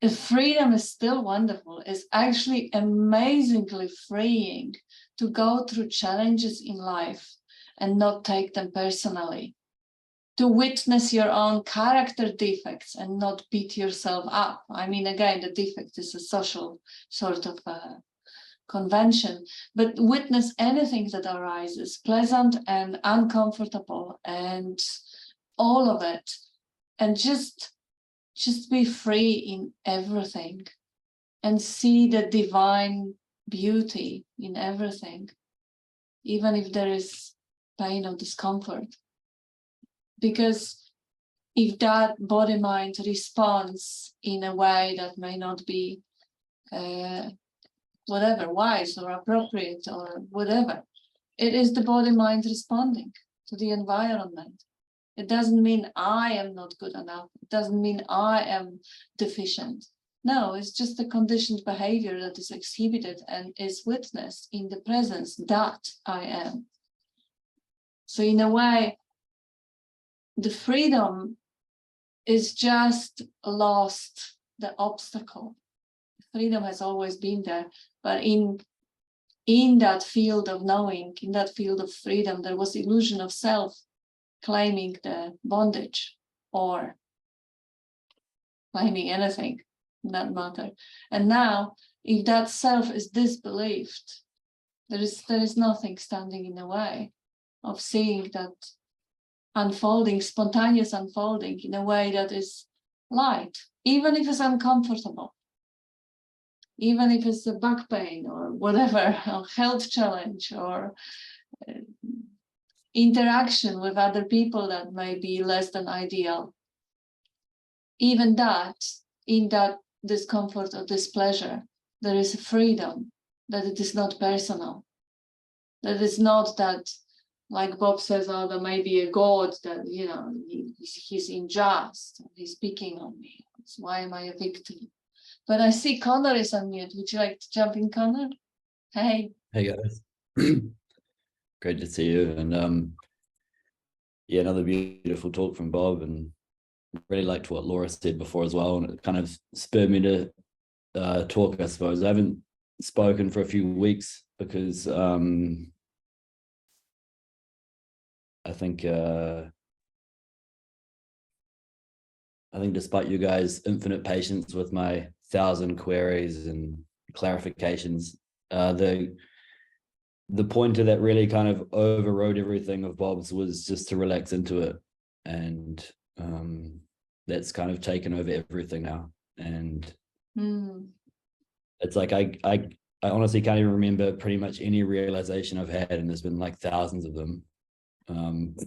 the freedom is still wonderful. It's actually amazingly freeing to go through challenges in life and not take them personally, to witness your own character defects and not beat yourself up. I mean, again, the defect is a social sort of convention, but witness anything that arises, pleasant and uncomfortable, and all of it, and just be free in everything and see the divine beauty in everything, even if there is pain or discomfort. Because if that body mind responds in a way that may not be whatever, wise or appropriate or whatever, it is the body mind responding to the environment. It doesn't mean I am not good enough. It doesn't mean I am deficient. No, it's just a conditioned behavior that is exhibited and is witnessed in the presence that I am. So in a way, the freedom is just lost the obstacle. Freedom has always been there, but in that field of knowing, in that field of freedom, there was illusion of self claiming the bondage or claiming anything in that matter. And now, if that self is disbelieved, there is nothing standing in the way of seeing that unfolding, spontaneous unfolding in a way that is light, even if it's uncomfortable, even if it's a back pain or whatever, or health challenge or interaction with other people that may be less than ideal. Even that, in that discomfort or displeasure, there is a freedom, that it is not personal, that it's not that, like Bob says, oh, there may be a God that, he's unjust, he's picking on me. So why am I a victim? But I see Connor is on mute. Would you like to jump in, Connor? Hey. Hey guys. Great to see you. And yeah, another beautiful talk from Bob, and really liked what Laura said before as well, and it kind of spurred me to talk, I suppose. I haven't spoken for a few weeks because I think despite you guys' infinite patience with my 1,000 queries and clarifications, the pointer that really kind of overrode everything of Bob's was just to relax into it, and that's kind of taken over everything now. And it's like I honestly can't even remember pretty much any realization I've had, and there's been like thousands of them, and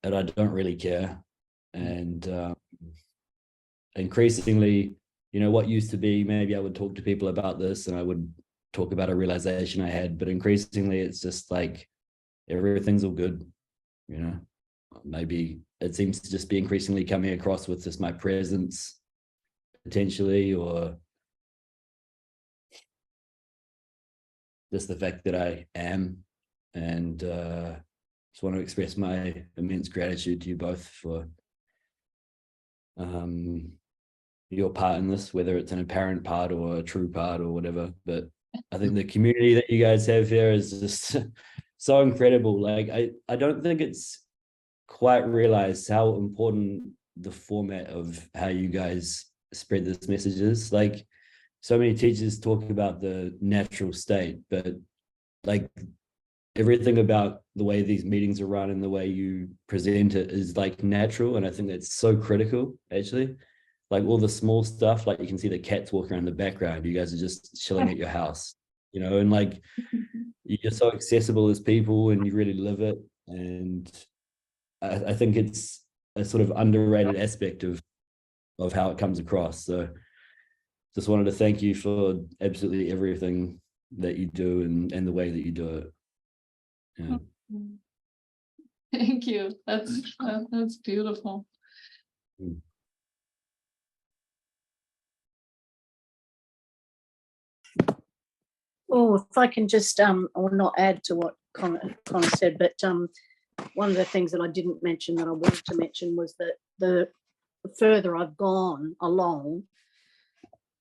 I don't really care. And increasingly, what used to be, maybe I would talk to people about this and I would talk about a realization I had, but increasingly it's just like everything's all good. Maybe it seems to just be increasingly coming across with just my presence potentially, or just the fact that I am, and just want to express my immense gratitude to you both for your part in this, whether it's an apparent part or a true part or whatever. But I think the community that you guys have here is just so incredible. Like I don't think it's quite realized how important the format of how you guys spread this message is. Like, so many teachers talk about the natural state, but like everything about the way these meetings are run and the way you present it is like natural. And I think that's so critical, actually. Like all the small stuff, like you can see the cats walking around the background. You guys are just chilling at your house, you know, and like you're so accessible as people and you really live it. And I think it's a sort of underrated aspect of how it comes across. So just wanted to thank you for absolutely everything that you do and the way that you do it. Yeah. Thank you. That's beautiful. Oh, if I can just, I will not add to what Connor said, but one of the things that I didn't mention that I wanted to mention was that the further I've gone along,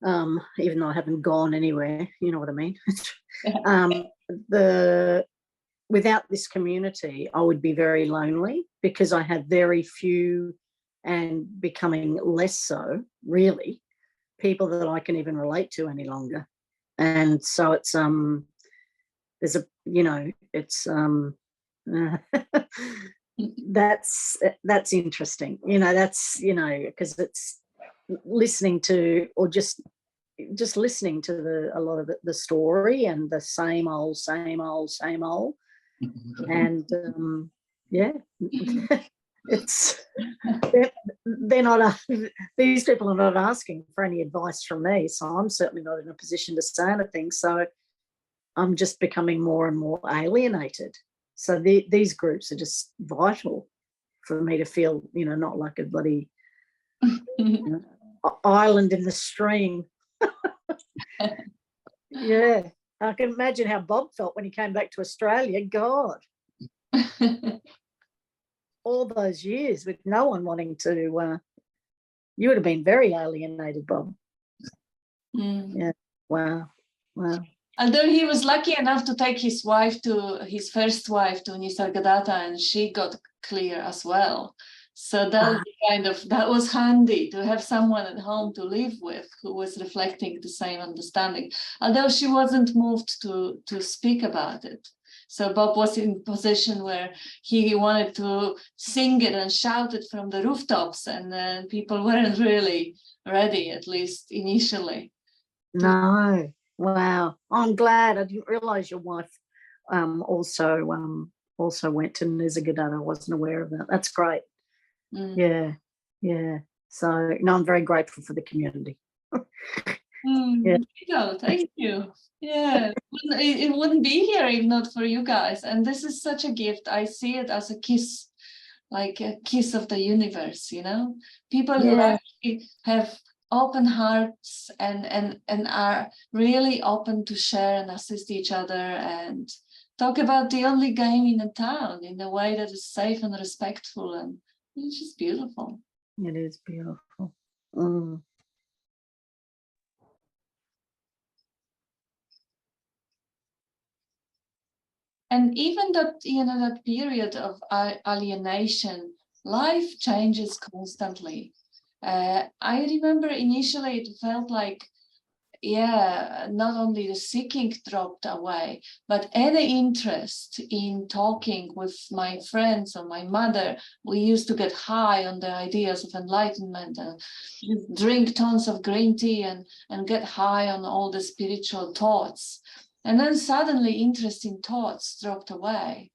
even though I haven't gone anywhere, you know what I mean? Without this community, I would be very lonely because I have very few, and becoming less so, really, people that I can even relate to any longer. And so it's there's a, you know, it's that's interesting, you know, that's, you know, because it's listening to, or just listening to a lot of the story and the same old and yeah. It's they're not these people are not asking for any advice from me, so I'm certainly not in a position to say anything. So I'm just becoming more and more alienated. So these groups are just vital for me to feel, you know, not like a bloody island in the stream. Yeah, I can imagine how Bob felt when he came back to Australia. God. All those years with no one wanting to, you would have been very alienated, Bob. Yeah, wow. Although he was lucky enough to take his first wife to Nisargadatta, and she got clear as well. So that was handy to have someone at home to live with who was reflecting the same understanding, although she wasn't moved to speak about it. So Bob was in a position where he wanted to sing it and shout it from the rooftops, and people weren't really ready, at least initially. No, wow. I'm glad. I didn't realise your wife also went to Nisargadatta. I wasn't aware of that. That's great. Yeah. So no, I'm very grateful for the community. Yeah. Thank you. Yeah, it wouldn't be here if not for you guys. And this is such a gift. I see it as a kiss, like a kiss of the universe, you know? People who actually have open hearts and are really open to share and assist each other and talk about the only game in the town in a way that is safe and respectful, and it's just beautiful. It is beautiful. And even that, you know, that period of alienation, life changes constantly. I remember initially it felt like, not only the seeking dropped away, but any interest in talking with my friends or my mother. We used to get high on the ideas of enlightenment and drink tons of green tea and get high on all the spiritual thoughts. And then suddenly interesting thoughts dropped away.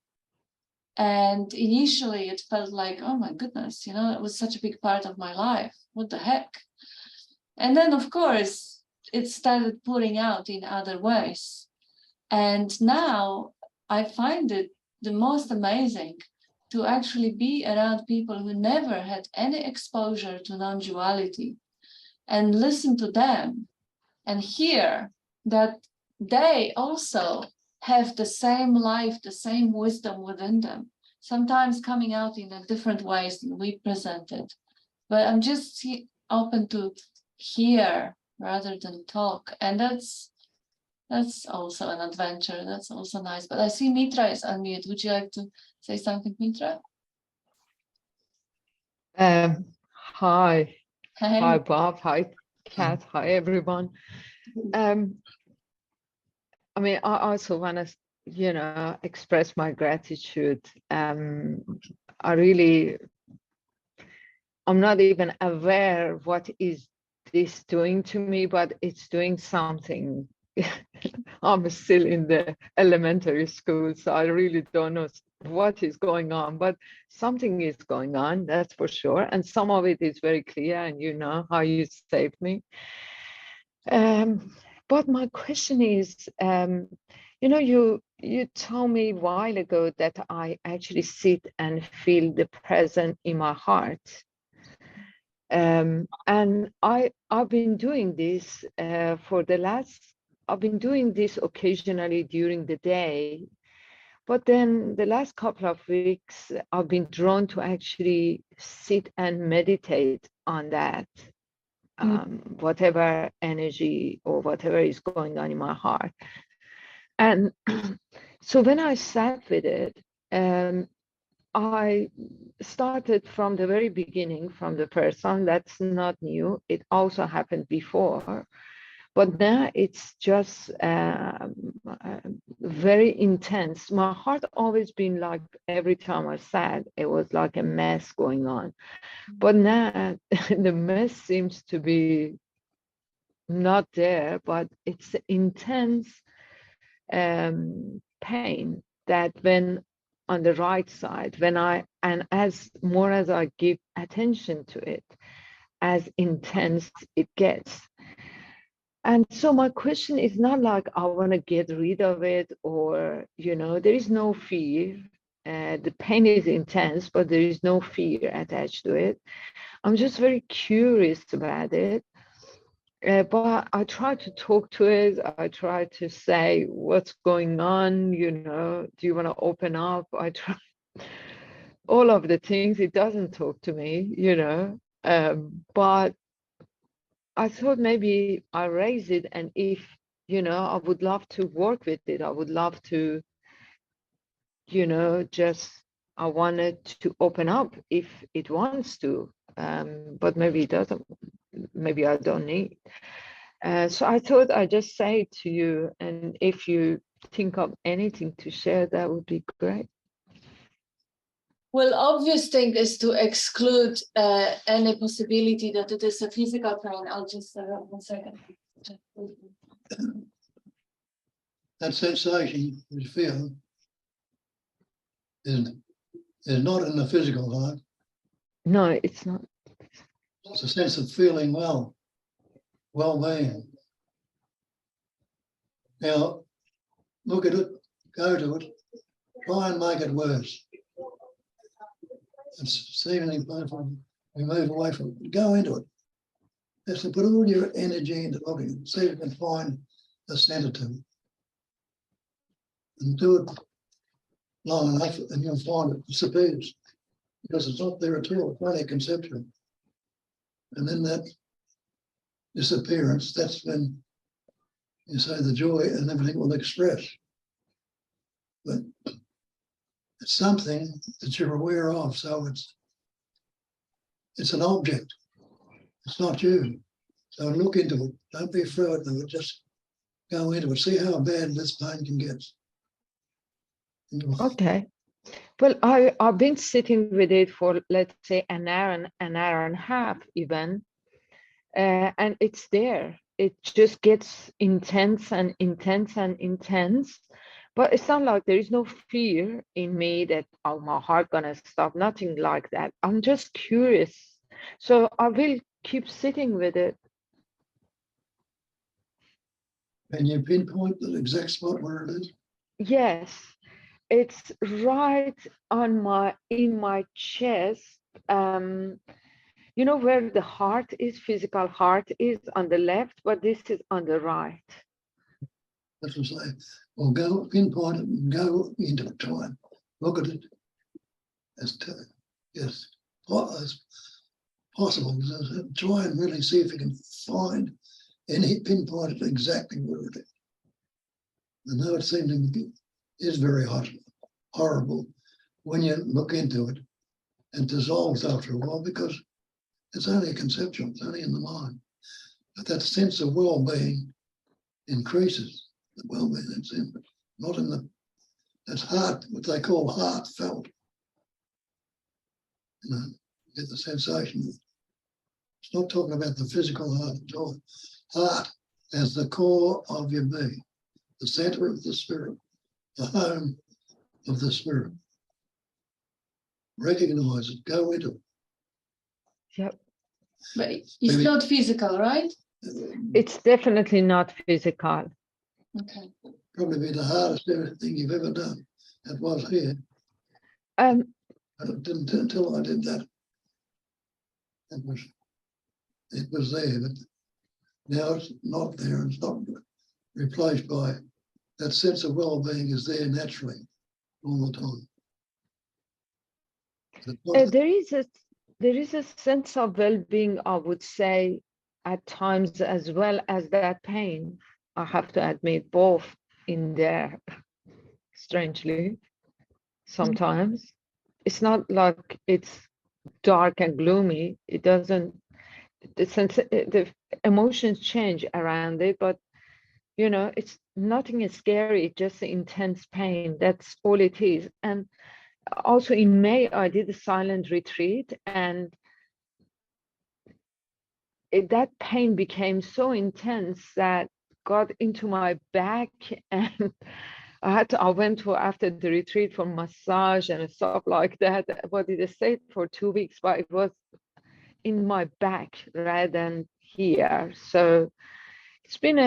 And initially it felt like, oh my goodness, you know, it was such a big part of my life. What the heck? And then, of course, it started pouring out in other ways. And now I find it the most amazing to actually be around people who never had any exposure to non-duality and listen to them and hear that they also have the same life, the same wisdom within them, sometimes coming out in a different ways than we present it. But I'm just open to hear rather than talk. And that's also an adventure. That's also nice. But I see Mitra is unmute. Would you like to say something, Mitra? Hi, Hey. hi Bob, hi Kat, hi everyone. I mean, I also want to, express my gratitude. I'm not even aware what is this doing to me, but it's doing something. I'm still in the elementary school, so I really don't know what is going on, but something is going on, that's for sure. And some of it is very clear, and you know how you saved me. But my question is, you told me a while ago that I actually sit and feel the present in my heart. And I've been doing this I've been doing this occasionally during the day, but then the last couple of weeks, I've been drawn to actually sit and meditate on that, whatever energy or whatever is going on in my heart. And so when I sat with it, I started from the very beginning, from the person. That's not new. It also happened before. But now it's just very intense. My heart always been like, every time I sat, it was like a mess going on. But now the mess seems to be not there, but it's intense pain that when on the right side, and as more as I give attention to it, as intense it gets. And so my question is not like I want to get rid of it, or, there is no fear. The pain is intense, but there is no fear attached to it. I'm just very curious about it. But I try to talk to it. I try to say, what's going on? Do you want to open up? I try all of the things. It doesn't talk to me, but I thought maybe I raise it, and if, I would love to work with it. I would love to, I wanted to open up if it wants to, but maybe it doesn't, maybe I don't need. So I thought I'd just say it to you, and if you think of anything to share, that would be great. Well, obvious thing is to exclude any possibility that it is a physical pain. I'll just 1 second. That sensation you feel is not in the physical heart. No, it's not. It's a sense of feeling well-being. Now, look at it, go to it, try and make it worse. It's seemingly painful. We move away from it. Go into it. Just to put all your energy into looking, see if you can find a center to it. And do it long enough, and you'll find it disappears. Because it's not there at all, it's only conceptual. And then that disappearance, that's when you say the joy and everything will express. But it's something that you're aware of, so it's an object. It's not you. So look into it. Don't be afraid of it. Just go into it. See how bad this pain can get. Okay. Well, I've been sitting with it for, let's say, an hour and a half even, and it's there. It just gets intense and intense and intense. But it's not like there is no fear in me that, oh, my heart gonna stop, nothing like that. I'm just curious. So I will keep sitting with it. Can you pinpoint the exact spot where it is? Yes, it's right on in my chest. Where the heart is, physical heart is on the left, but this is on the right. That's what I say. Or go pinpoint it and go into it, try and look at it as as possible. Try and really see if you can find any pinpoint it exactly where it is. I know it seems to be is very horrible when you look into it and dissolves after a while because it's only conceptual, it's only in the mind. But that sense of well-being increases. The well-being that's in, not in the, that's heart, what they call heartfelt. You know, get the sensation. It's not talking about the physical heart at all. Heart as the core of your being, the center of the spirit, the home of the spirit. Recognize it, go into it. Yep. But it's Maybe- not physical, right? It's definitely not physical. Okay. Probably be the hardest thing you've ever done. It was here. Um, And it didn't until I did that. It was there, but now it's not there. It's not replaced by that sense of well-being is there naturally all the time. there is a sense of well-being, I would say, at times, as well as that pain. I have to admit, both in there, strangely, sometimes. It's not like it's dark and gloomy. It doesn't, the emotions change around it, but you know, it's nothing scary, just intense pain. That's all it is. And also in May, I did a silent retreat, and that pain became so intense that got into my back, and I went to, after the retreat, for massage and stuff like that. But it stayed for 2 weeks, but it was in my back rather than here. So it's been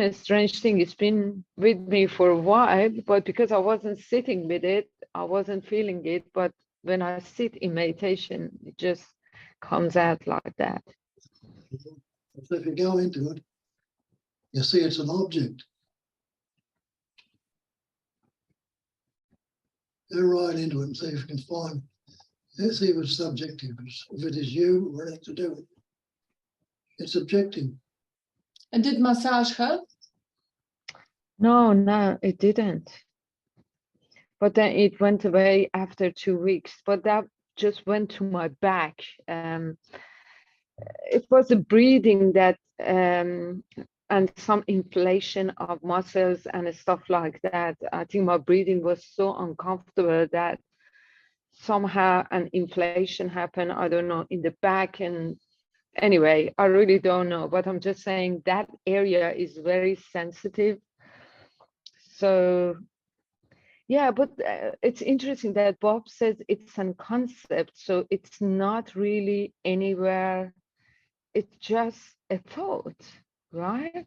a strange thing. It's been with me for a while, but because I wasn't sitting with it, I wasn't feeling it. But when I sit in meditation, it just comes out like that. So if you go into it, you see it's an object. Go right into it and see if you can find, let's see if it's subjective. If it is you or anything to do with it. It's objective. And did massage help? No, it didn't. But then it went away after 2 weeks. But that just went to my back. It was the breathing that and some inflation of muscles and stuff like that. I think my breathing was so uncomfortable that somehow an inflation happened, I don't know, in the back. And anyway, I really don't know, but I'm just saying that area is very sensitive. So yeah, but it's interesting that Bob says it's a concept, so it's not really anywhere. It's just a thought, right?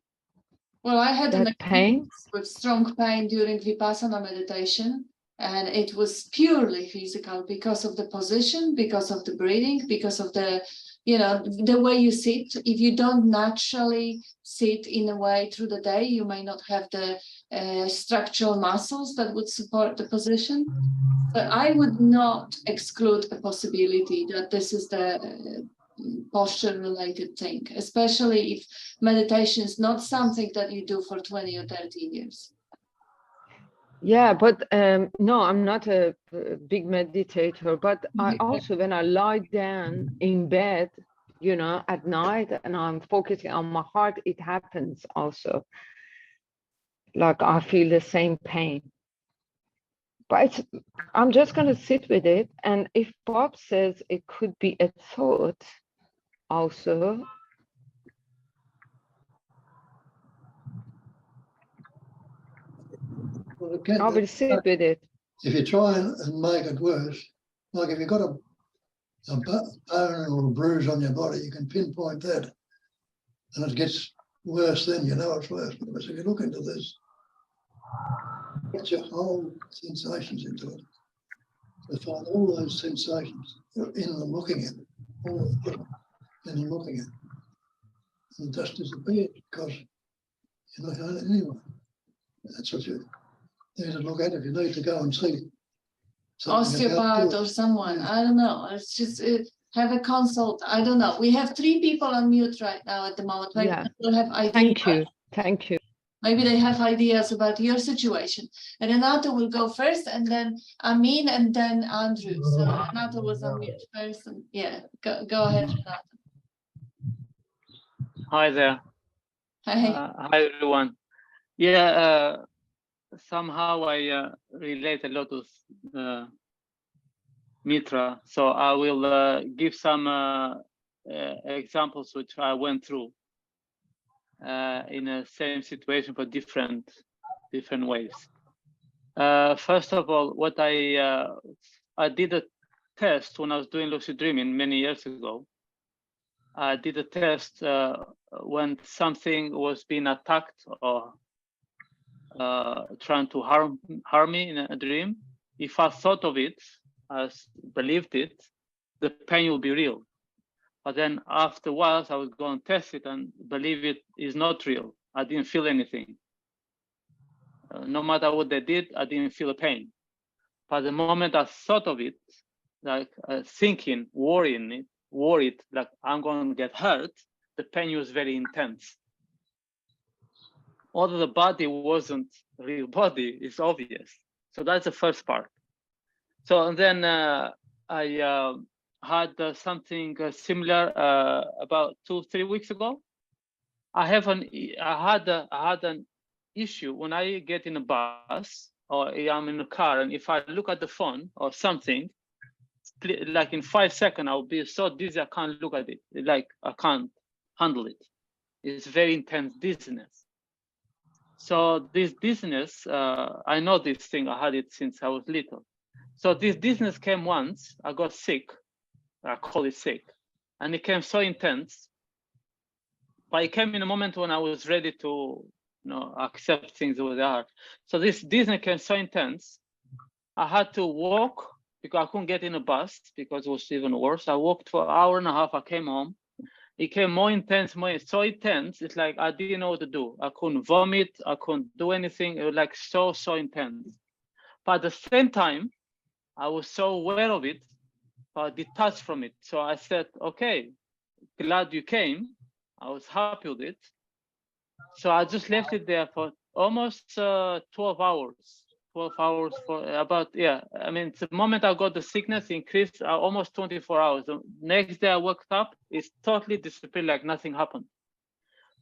Well, I had an That pain. experience with strong pain during Vipassana meditation, and it was purely physical because of the position, because of the breathing, because of the, you know, the way you sit. If you don't naturally sit in a way through the day, you may not have the structural muscles that would support the position. But I would not exclude a possibility that this is the posture related thing, especially if meditation is not something that you do for 20 or 30 years. Yeah, but no, I'm not a big meditator, but I also, when I lie down in bed, you know, at night, and I'm focusing on my heart, it happens also. Like I feel the same pain. But I'm just going to sit with it. And if Bob says it could be a thought also, Well, I will sit with it. if you try and make it worse, like if you've got a bone or a bruise on your body, you can pinpoint that, and it gets worse. Then you know it's worse. But if you look into this, get your whole sensations into it, to find all those sensations in the looking at it, all of them in the looking at it, and it just disappears because You look at it anyway. That's what you need to look at if you need to go and see. something about Osteopath it. or someone. Yeah. I don't know. It's just have a consult. I don't know. We have 3 people on mute right now at the moment. Maybe Yeah. people have ideas. Thank you. Thank you. Maybe they have ideas about your situation. And Renato will go first, and then Amin, and then Andrew. So Renato was on mute first, and yeah, go ahead, Renato. Hi there. Hi. Hi everyone. Yeah, somehow I relate a lot with Mitra, so I will give some examples which I went through in the same situation but different ways. First of all, what I did a test when I was doing lucid dreaming many years ago. I did a test when something was being attacked or trying to harm me in a dream. If I thought of it, as believed it, the pain will be real. But then afterwards, I would go and test it and believe it is not real. I didn't feel anything. No matter what they did, I didn't feel the pain. But the moment I thought of it, like thinking, worried, like I'm going to get hurt, the pain was very intense. Although the body wasn't real body, it's obvious. So that's the first part. So and then I had something similar about 2-3 weeks ago. I had an issue when I get in a bus or I'm in a car, and if I look at the phone or something, like in 5 seconds, I'll be so dizzy I can't look at it. Like I can't handle it. It's very intense dizziness. So this dizziness, I know this thing. I had it since I was little. So this dizziness came once. I got sick. I call it sick, and it came so intense. But it came in a moment when I was ready to, accept things the way they are. So this dizziness came so intense. I had to walk because I couldn't get in a bus because it was even worse. I walked for an hour and a half. I came home. It came more intense, so intense. It's like I didn't know what to do. I couldn't vomit. I couldn't do anything. It was like so intense. But at the same time, I was so aware of it, but detached from it. So I said, okay, glad you came. I was happy with it. So I just left it there for almost 12 hours. 12 hours for about, yeah. I mean, the moment I got the sickness increased almost 24 hours. The next day I woke up, it's totally disappeared, like nothing happened.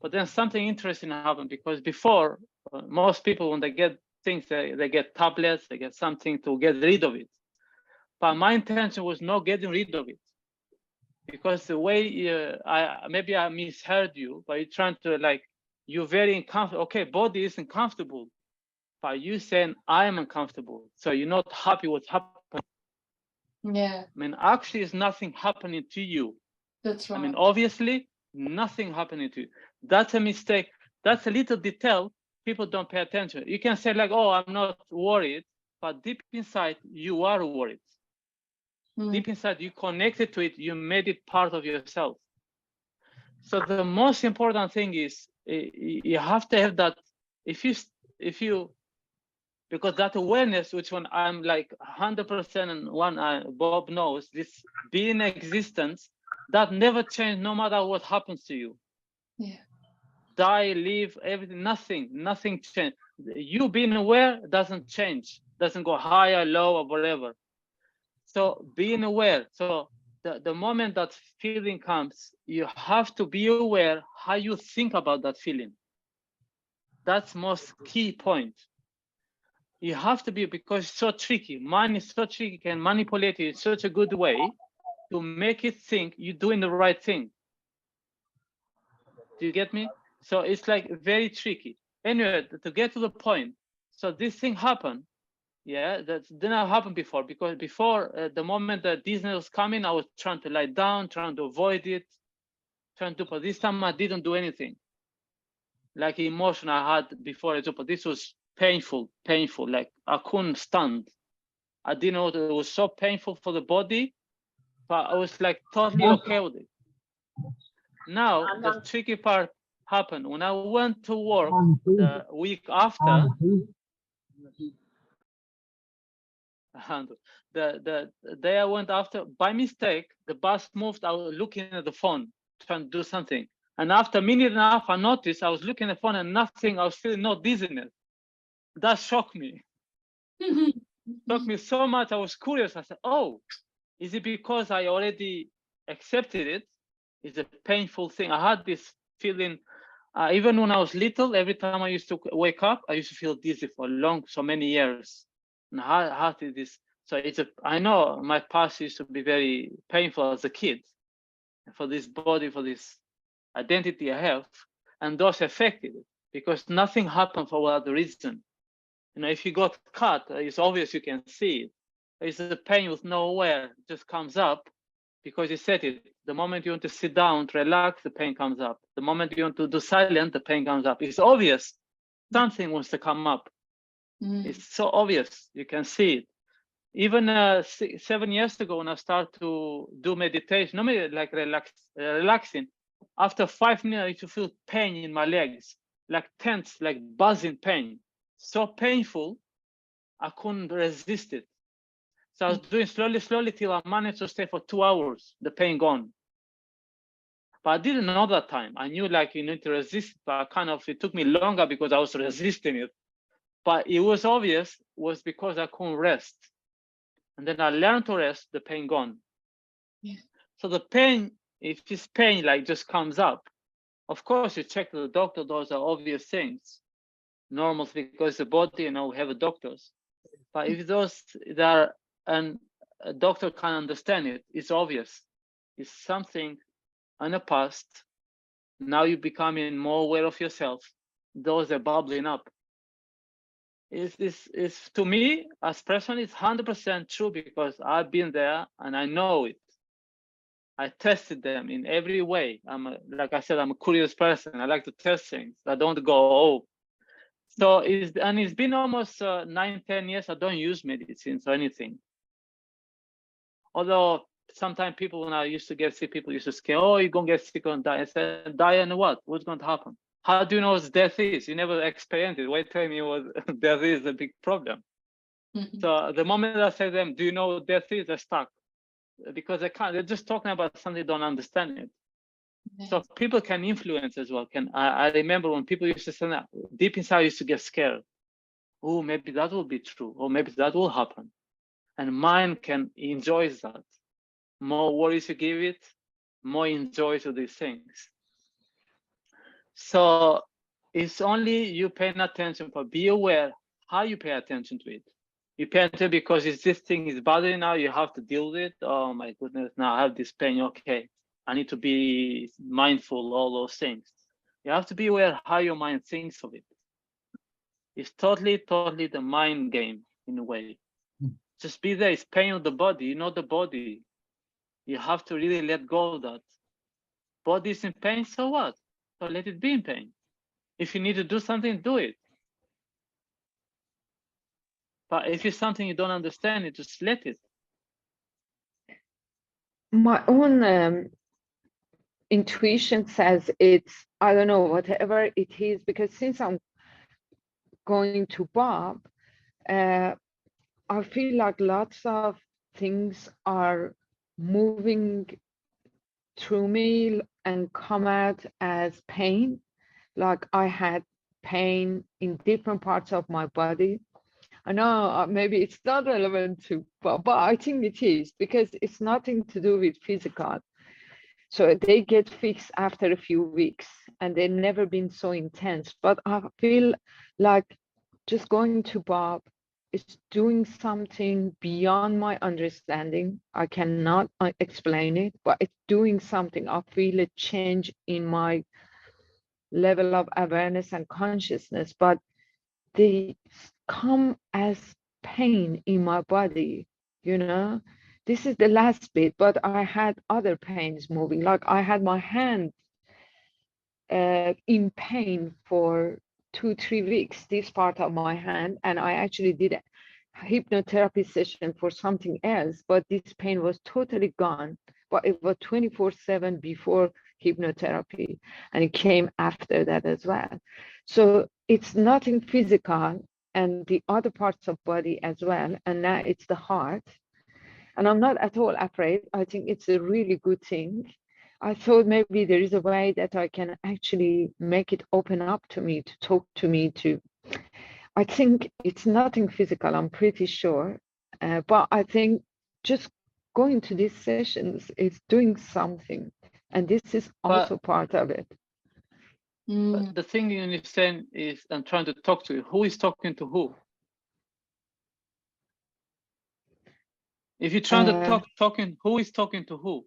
But then something interesting happened, because before, most people, when they get things, they get tablets, they get something to get rid of it. But my intention was not getting rid of it, because the way maybe I misheard you, but you're trying to, like, you're very uncomfortable. Okay, body isn't comfortable, but you saying I am uncomfortable, so you're not happy what's happening. Yeah. I mean, actually, it's nothing happening to you. That's right. I mean, obviously, nothing happening to you. That's a mistake. That's a little detail people don't pay attention. You can say like, oh, I'm not worried, but deep inside, you are worried. Deep inside, you connected to it. You made it part of yourself. So the most important thing is you have to have that. If you, because that awareness, which when I'm like 100% and one, Bob knows, this being existence, that never change no matter what happens to you. Yeah. Die, live, everything, nothing change. You being aware doesn't change, doesn't go higher, low, or whatever. So being aware, so the moment that feeling comes, you have to be aware how you think about that feeling. That's most key point. You have to be, because it's so tricky. Mind is so tricky, can manipulate it in such a good way to make it think you're doing the right thing. Do you get me? So it's like very tricky. Anyway, to get to the point, so this thing happened. Yeah, that didn't happen before, because before the moment that dizziness was coming, I was trying to lie down, trying to avoid it, but this time I didn't do anything. Like emotion I had before, but this was painful, like I couldn't stand. I didn't know that it was so painful for the body, but I was like totally okay with it. Now the tricky part happened. When I went to work the week after, the day I went after, by mistake, the bus moved. I was looking at the phone, trying to do something. And after a minute and a half, I noticed I was looking at the phone and nothing. I was feeling no dizziness. That shocked me. Shocked me so much. I was curious. I said, "Oh, is it because I already accepted it? It's a painful thing." I had this feeling, even when I was little. Every time I used to wake up, I used to feel dizzy for so many years. And how did this? So I know my past used to be very painful as a kid, for this body, for this identity I have, and those affected it because nothing happened for whatever reason. If you got cut, it's obvious, you can see it. It's a pain with nowhere, it just comes up because you said it. The moment you want to sit down, to relax, the pain comes up. The moment you want to do silent, the pain comes up. It's obvious something wants to come up. It's so obvious, you can see it. Even 7 years ago, when I started to do meditation, not maybe like relaxing, after 5 minutes, I used to feel pain in my legs, like tense, like buzzing pain. So painful, I couldn't resist it. So I was doing slowly till I managed to stay for 2 hours, the pain gone. But I didn't know that time. I knew like you need to resist, but it took me longer because I was resisting it. But it was obvious, was because I couldn't rest. And then I learned to rest, the pain gone. Yeah. So the pain, if this pain like just comes up, of course you check the doctor, those are obvious things. Normal because the body, we have doctors. But if those there and a doctor can't understand it, it's obvious. It's something in the past. Now you're becoming more aware of yourself. Those are bubbling up. Is to me as person, it's 100% true because I've been there and I know it. I tested them in every way. Like I said, I'm a curious person. I like to test things. I don't go, oh. So it's been almost 9-10 years. I don't use medicines or anything. Although sometimes people, when I used to get sick, people used to scare, oh, you're gonna get sick and die. I said, die and what? What's going to happen? How do you know what death is? You never experienced it. Why tell me what death is a big problem? So the moment I say to them, do you know what death is? They're stuck because they can't. They're just talking about something they don't understand it. Yeah. So people can influence as well. I remember when people used to say that, deep inside I used to get scared. Oh, maybe that will be true. Or maybe that will happen. And mind can enjoy that. More worries you give it, more enjoy to these things. So it's only you paying attention, but be aware how you pay attention to it. You pay attention because this thing is bothering now, you have to deal with it. Oh my goodness, now I have this pain, okay. I need to be mindful, all those things. You have to be aware how your mind thinks of it. It's totally the mind game in a way. Just be there, it's pain of the body, you know the body. You have to really let go of that. Body is in pain, so what? So let it be in pain. If you need to do something, do it. But if it's something you don't understand, it just let it. My own intuition says it's, I don't know, whatever it is, because since I'm going to Bob, I feel like lots of things are moving through me and come out as pain. Like I had pain in different parts of my body. I know maybe it's not relevant to, but I think it is because it's nothing to do with physical. So they get fixed after a few weeks and they've never been so intense. But I feel like just going to Bob is doing something beyond my understanding. I cannot explain it, but it's doing something. I feel a change in my level of awareness and consciousness, but they come as pain in my body, This is the last bit, but I had other pains moving. Like I had my hand in pain for 2-3 weeks, this part of my hand, and I actually did a hypnotherapy session for something else, but this pain was totally gone. But it was 24/7 before hypnotherapy, and it came after that as well. So it's nothing physical, and the other parts of body as well, and now it's the heart. And I'm not at all afraid. I think it's a really good thing. I thought maybe there is a way that I can actually make it open up to me, to talk to me, to, I think it's nothing physical, I'm pretty sure. But I think just going to these sessions is doing something. And this is also part of it. But the thing you understand is, I'm trying to talk to you. Who is talking to who? If you're trying to talking, who is talking to who?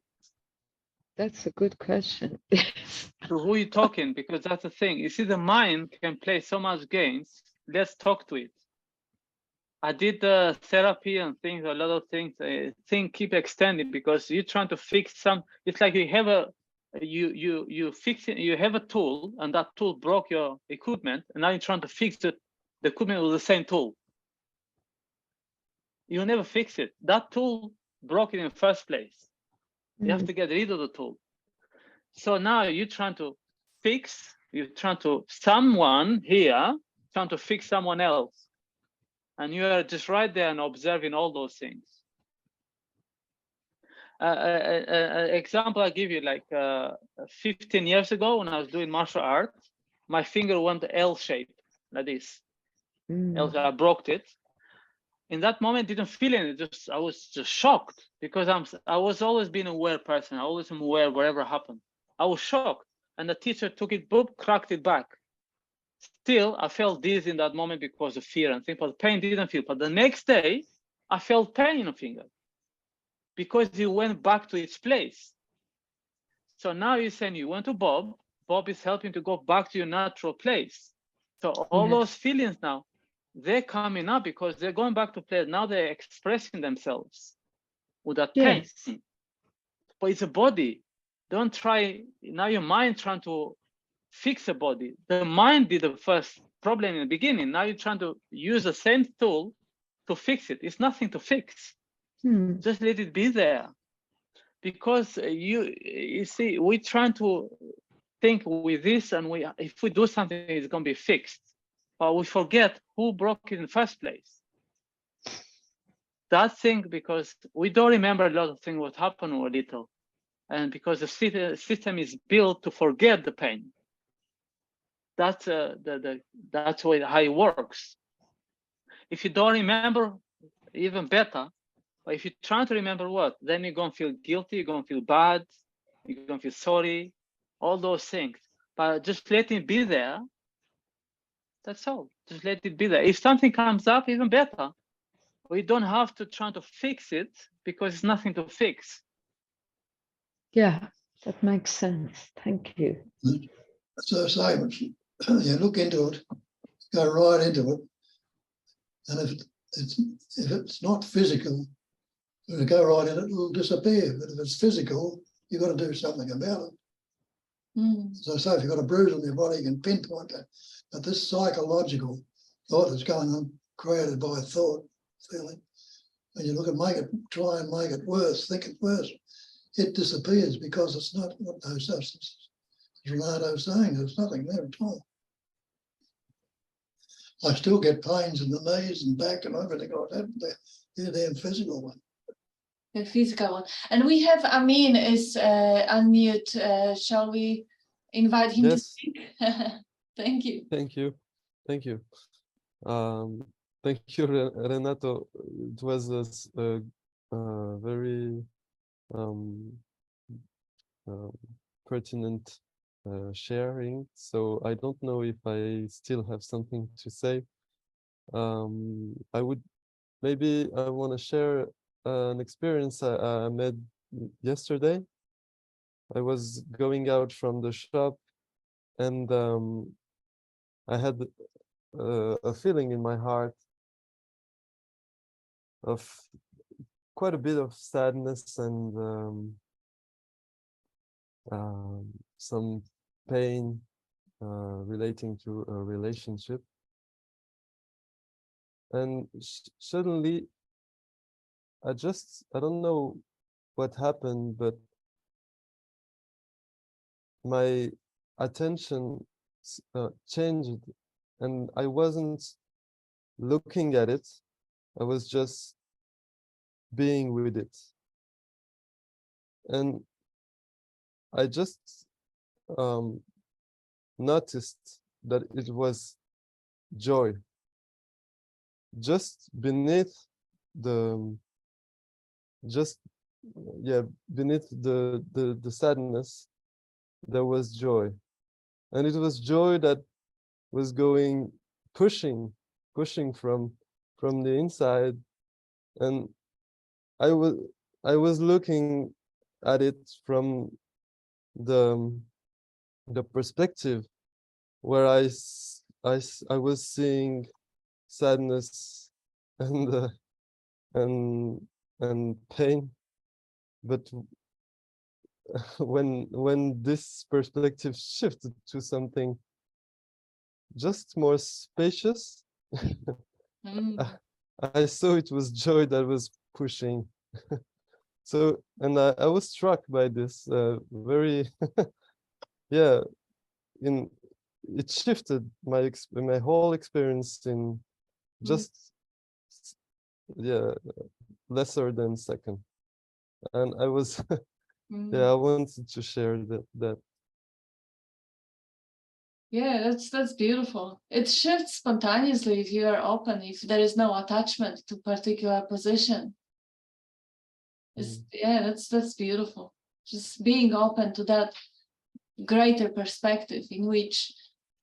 That's a good question. To who you talking? Because that's the thing. You see, the mind can play so much games. Let's talk to it. I did the therapy and things, a lot of things. Thing keep extending because you're trying to fix some. It's like you have a you fix it. You have a tool, and that tool broke your equipment, and now you're trying to fix the equipment with the same tool. You never fix it. That tool broke it in the first place. You have to get rid of the tool. So now you're trying to fix. You're trying to someone here trying to fix someone else. And you are just right there and observing all those things. Example I give you, like 15 years ago when I was doing martial arts, my finger went L shape, like this. I broke it. In that moment, didn't feel it. I was just shocked because I was always being an aware person. I always am aware whatever happened. I was shocked, and the teacher took it, boop, cracked it back. Still, I felt dizzy in that moment because of fear and things, but pain didn't feel. But the next day, I felt pain in the finger because it went back to its place. So now you're saying you went to Bob. Bob is helping to go back to your natural place. So all those feelings now, they're coming up because they're going back to place. Now they're expressing themselves with that pain. But it's a body. Don't try, now your mind trying to fix a body. The mind did the first problem in the beginning. Now you're trying to use the same tool to fix it. It's nothing to fix. Just let it be there. Because you see, we're trying to think with this, and if we do something, it's going to be fixed. But we forget who broke it in the first place. That thing, because we don't remember a lot of things what happened when we were little. And because the system is built to forget the pain. That's that's how it works. If you don't remember, even better. But if you're trying to remember what, then you're gonna feel guilty, you're gonna feel bad, you're gonna feel sorry, all those things. But just let it be there. That's all. Just let it be there. If something comes up, even better. We don't have to try to fix it because it's nothing to fix. Yeah, that makes sense. Thank you. So say, you look into it, go right into it, and if it's not physical, if you go right in it, it'll disappear. But if it's physical, you've got to do something about it. So say if you've got a bruise on your body, you can pinpoint it. But this psychological thought that's going on, created by thought, feeling, when you look at try and make it worse, think it worse, it disappears because it's not got no substance. As Renato saying, there's nothing there at all. I still get pains in the knees and back and everything like that. They're damn physical one. The physical one. And we have Amin is unmute. Shall we invite him to speak? Thank you. Thank you. Thank you. Thank you, Renato. It was a very pertinent sharing. So I don't know if I still have something to say. I want to share an experience I made yesterday. I was going out from the shop, and I had a feeling in my heart of quite a bit of sadness and some pain relating to a relationship. And suddenly, I don't know what happened, but my attention changed, and I wasn't looking at it. I was just being with it. And I just noticed that it was joy. Just beneath the, just, yeah, beneath the sadness, there was joy. And it was joy that was going, pushing from the inside. And I was looking at it from the perspective where I was seeing sadness and and pain, but when this perspective shifted to something just more spacious, I saw it was joy that was pushing. So, and I was struck by this very, yeah, it shifted my whole experience in just, yeah, lesser than second. And I was, yeah, I wanted to share that. Yeah, that's beautiful. It shifts spontaneously if you are open, if there is no attachment to particular position. Yeah, that's beautiful. Just being open to that greater perspective in which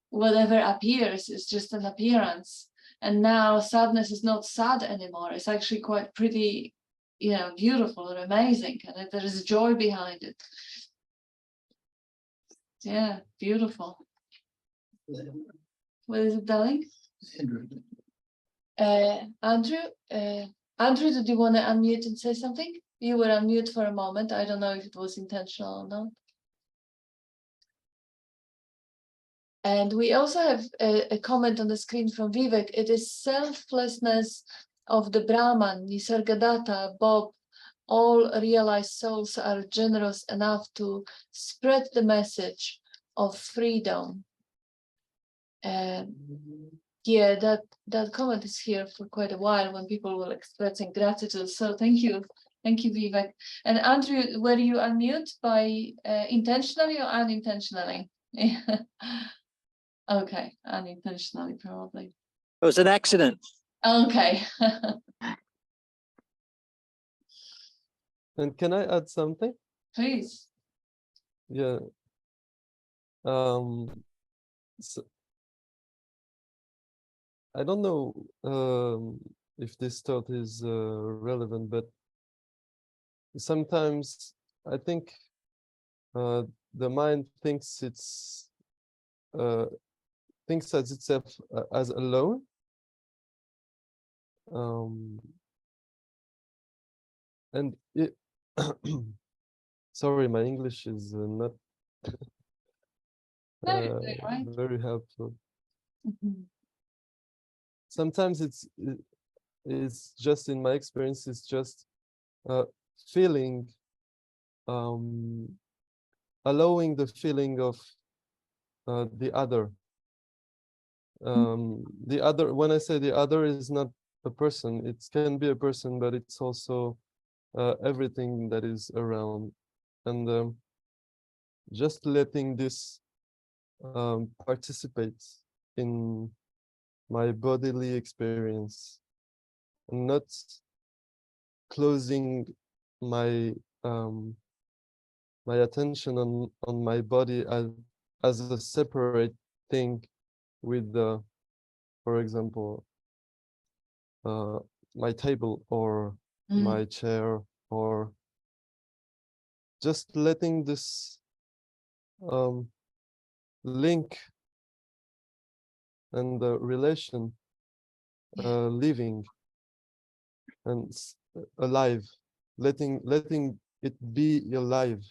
whatever appears is just an appearance. And now sadness is not sad anymore. It's actually quite pretty, beautiful and amazing. And there is joy behind it. Yeah, beautiful. What is it, darling? Andrew. Andrew, did you want to unmute and say something? You were on mute for a moment. I don't know if it was intentional or not. And we also have a comment on the screen from Vivek. It is selflessness of the Brahman, Nisargadatta, Bob. All realized souls are generous enough to spread the message of freedom. Yeah, that comment is here for quite a while when people were expressing gratitude. So thank you, Vivek. And Andrew, were you unmute by intentionally or unintentionally? Okay, unintentionally probably. It was an accident. Okay. And can I add something? Please. Yeah. So I don't know if this thought is relevant, but sometimes I think the mind thinks thinks as itself as alone. And it sorry, my English is not very helpful. Sometimes it's just, in my experience, it's just feeling, allowing the feeling of the other. The other, when I say the other, is not a person. It can be a person, but it's also everything that is around. And just letting this participate in my bodily experience, and not closing my my attention on my body as a separate thing with for example, my table or my chair, or just letting this link and the relation living and alive, letting it be alive.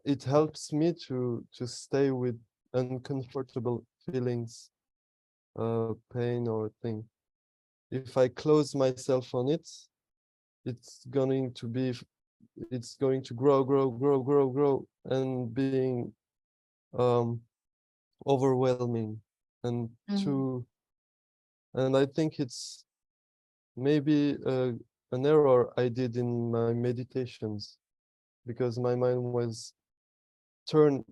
It helps me to stay with uncomfortable feelings, pain or thing. If I close myself on it, it's going to be it's going to grow, and being overwhelming and too. And I think it's maybe an error I did in my meditations, because my mind was turned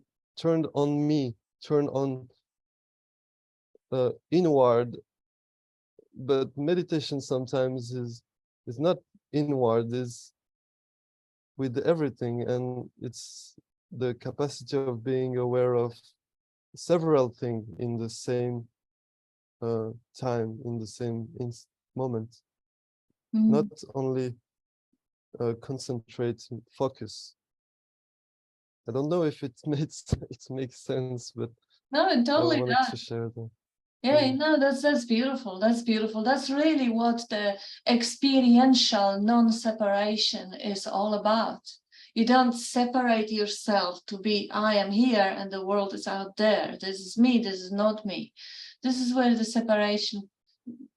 on me, turned on inward. But meditation sometimes is not inward, is with everything, and it's the capacity of being aware of several things in the same time, in the same moment, not only concentrate and focus. I don't know if it makes sense, but No, it I totally wanted does. to share that. Yeah, no, that's beautiful. That's beautiful. That's really what the experiential non-separation is all about. You don't separate yourself to be, I am here and the world is out there. This is me, this is not me. This is where the separation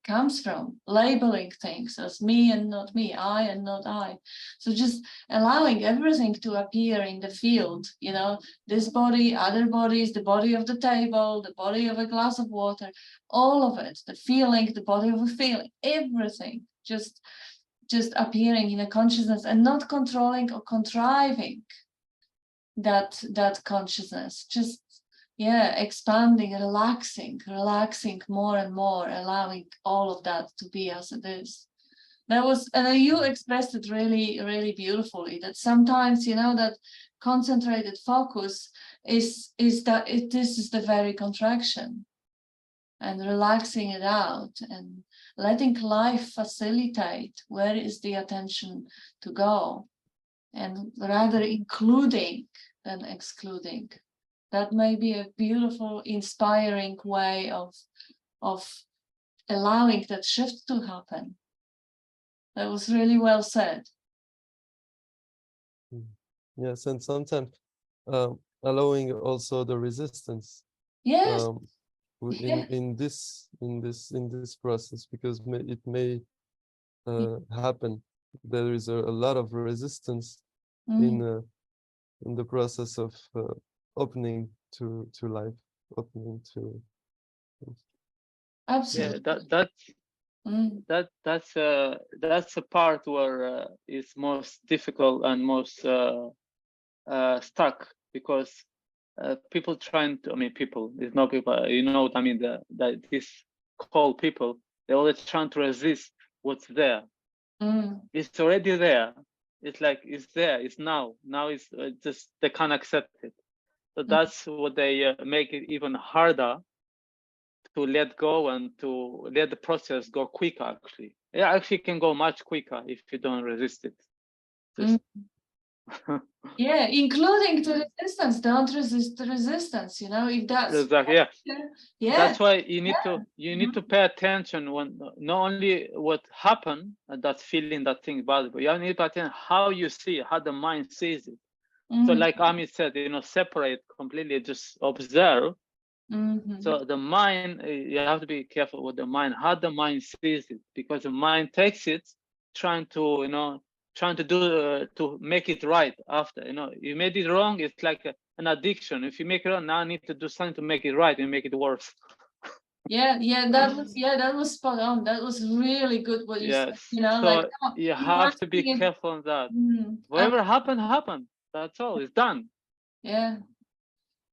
comes from, labeling things as me and not me, I and not I. So just allowing everything to appear in the field, you know, this body, other bodies, the body of the table, the body of a glass of water, all of it, the feeling, the body of a feeling, everything just appearing in a consciousness, and not controlling or contriving that consciousness, just expanding, relaxing more and more, allowing all of that to be as it is. That was, and you expressed it really, really beautifully, that sometimes, you know, that concentrated focus is that this is the very contraction, and relaxing it out and letting life facilitate where is the attention to go, and rather including than excluding. That may be a beautiful, inspiring way of allowing that shift to happen. That was really well said. Yes, and sometimes allowing also the resistance. Yes. In this process, because it may happen. There is a lot of resistance in the process of opening to life, opening to. Absolutely. Yeah, that's a part where it's most difficult and most stuck, because people trying to, I mean, people, there's no people, you know what I mean, that this called people, they're always trying to resist what's there. It's already there. It's like, it's there, it's now it's just, they can't accept it. So that's what they make it even harder to let go and to let the process go quicker. Actually, it actually can go much quicker if you don't resist it. Yeah, including the resistance. Don't resist the resistance, you know, if that's exactly, that's why you need to pay attention when not only what happened, that feeling, that thing bad, but you need to pay attention how you see it, how the mind sees it. So like Ami said, you know, separate completely, just observe. So the mind, you have to be careful with the mind, how the mind sees it, because the mind takes it trying to, you know, do to make it right after. You know, you made it wrong, it's like an addiction. If you make it wrong, now I need to do something to make it right and make it worse. That was spot on. That was really good what you said. You know, so like you have to be careful on that. Whatever happened. That's all. It's done. Yeah.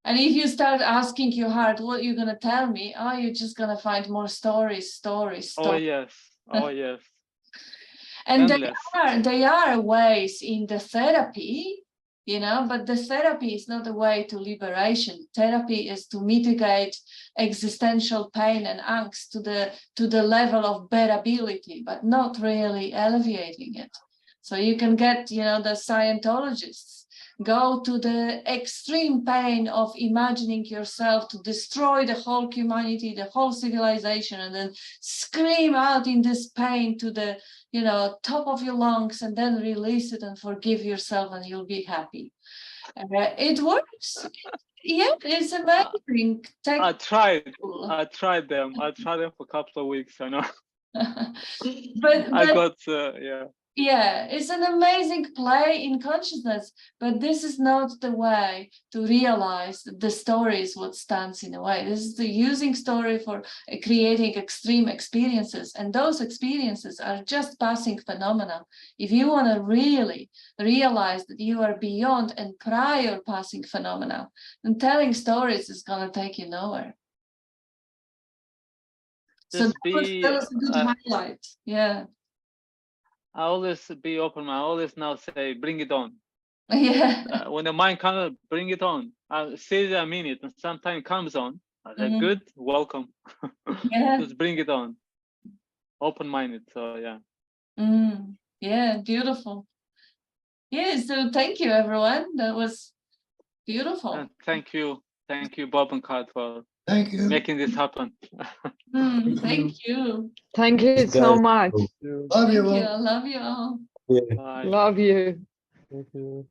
And if you start asking your heart, what are you gonna tell me? Oh, you're just gonna find more stories. Oh yes. And they are ways in the therapy, you know, but the therapy is not a way to liberation. Therapy is to mitigate existential pain and angst to the level of bearability, but not really alleviating it. So you can get, you know, the Scientologists go to the extreme pain of imagining yourself to destroy the whole humanity, the whole civilization, and then scream out in this pain to the, you know, top of your lungs, and then release it and forgive yourself, and you'll be happy. It works. It's amazing. I tried them for a couple of weeks. I know. but I got Yeah, it's an amazing play in consciousness, but this is not the way to realize that the story is what stands in the way. This is the using story for creating extreme experiences, and those experiences are just passing phenomena. If you want to really realize that you are beyond and prior passing phenomena, then telling stories is going to take you nowhere. So Just that was a good highlight. Yeah. I always be open. I always now say, bring it on. Yeah. When the mind comes, bring it on. I say that I mean it, and sometimes it comes on. I say, good, welcome. Yeah. Just bring it on. Open-minded. So yeah. Yeah, beautiful. Yeah, so thank you, everyone. That was beautiful. And thank you, Bob and Kat, for Thank you. making this happen. Thank you. Thank you Thanks, so guys. much. Love Thank you you. all. I love you all. Yeah. Bye. Love you. Thank you.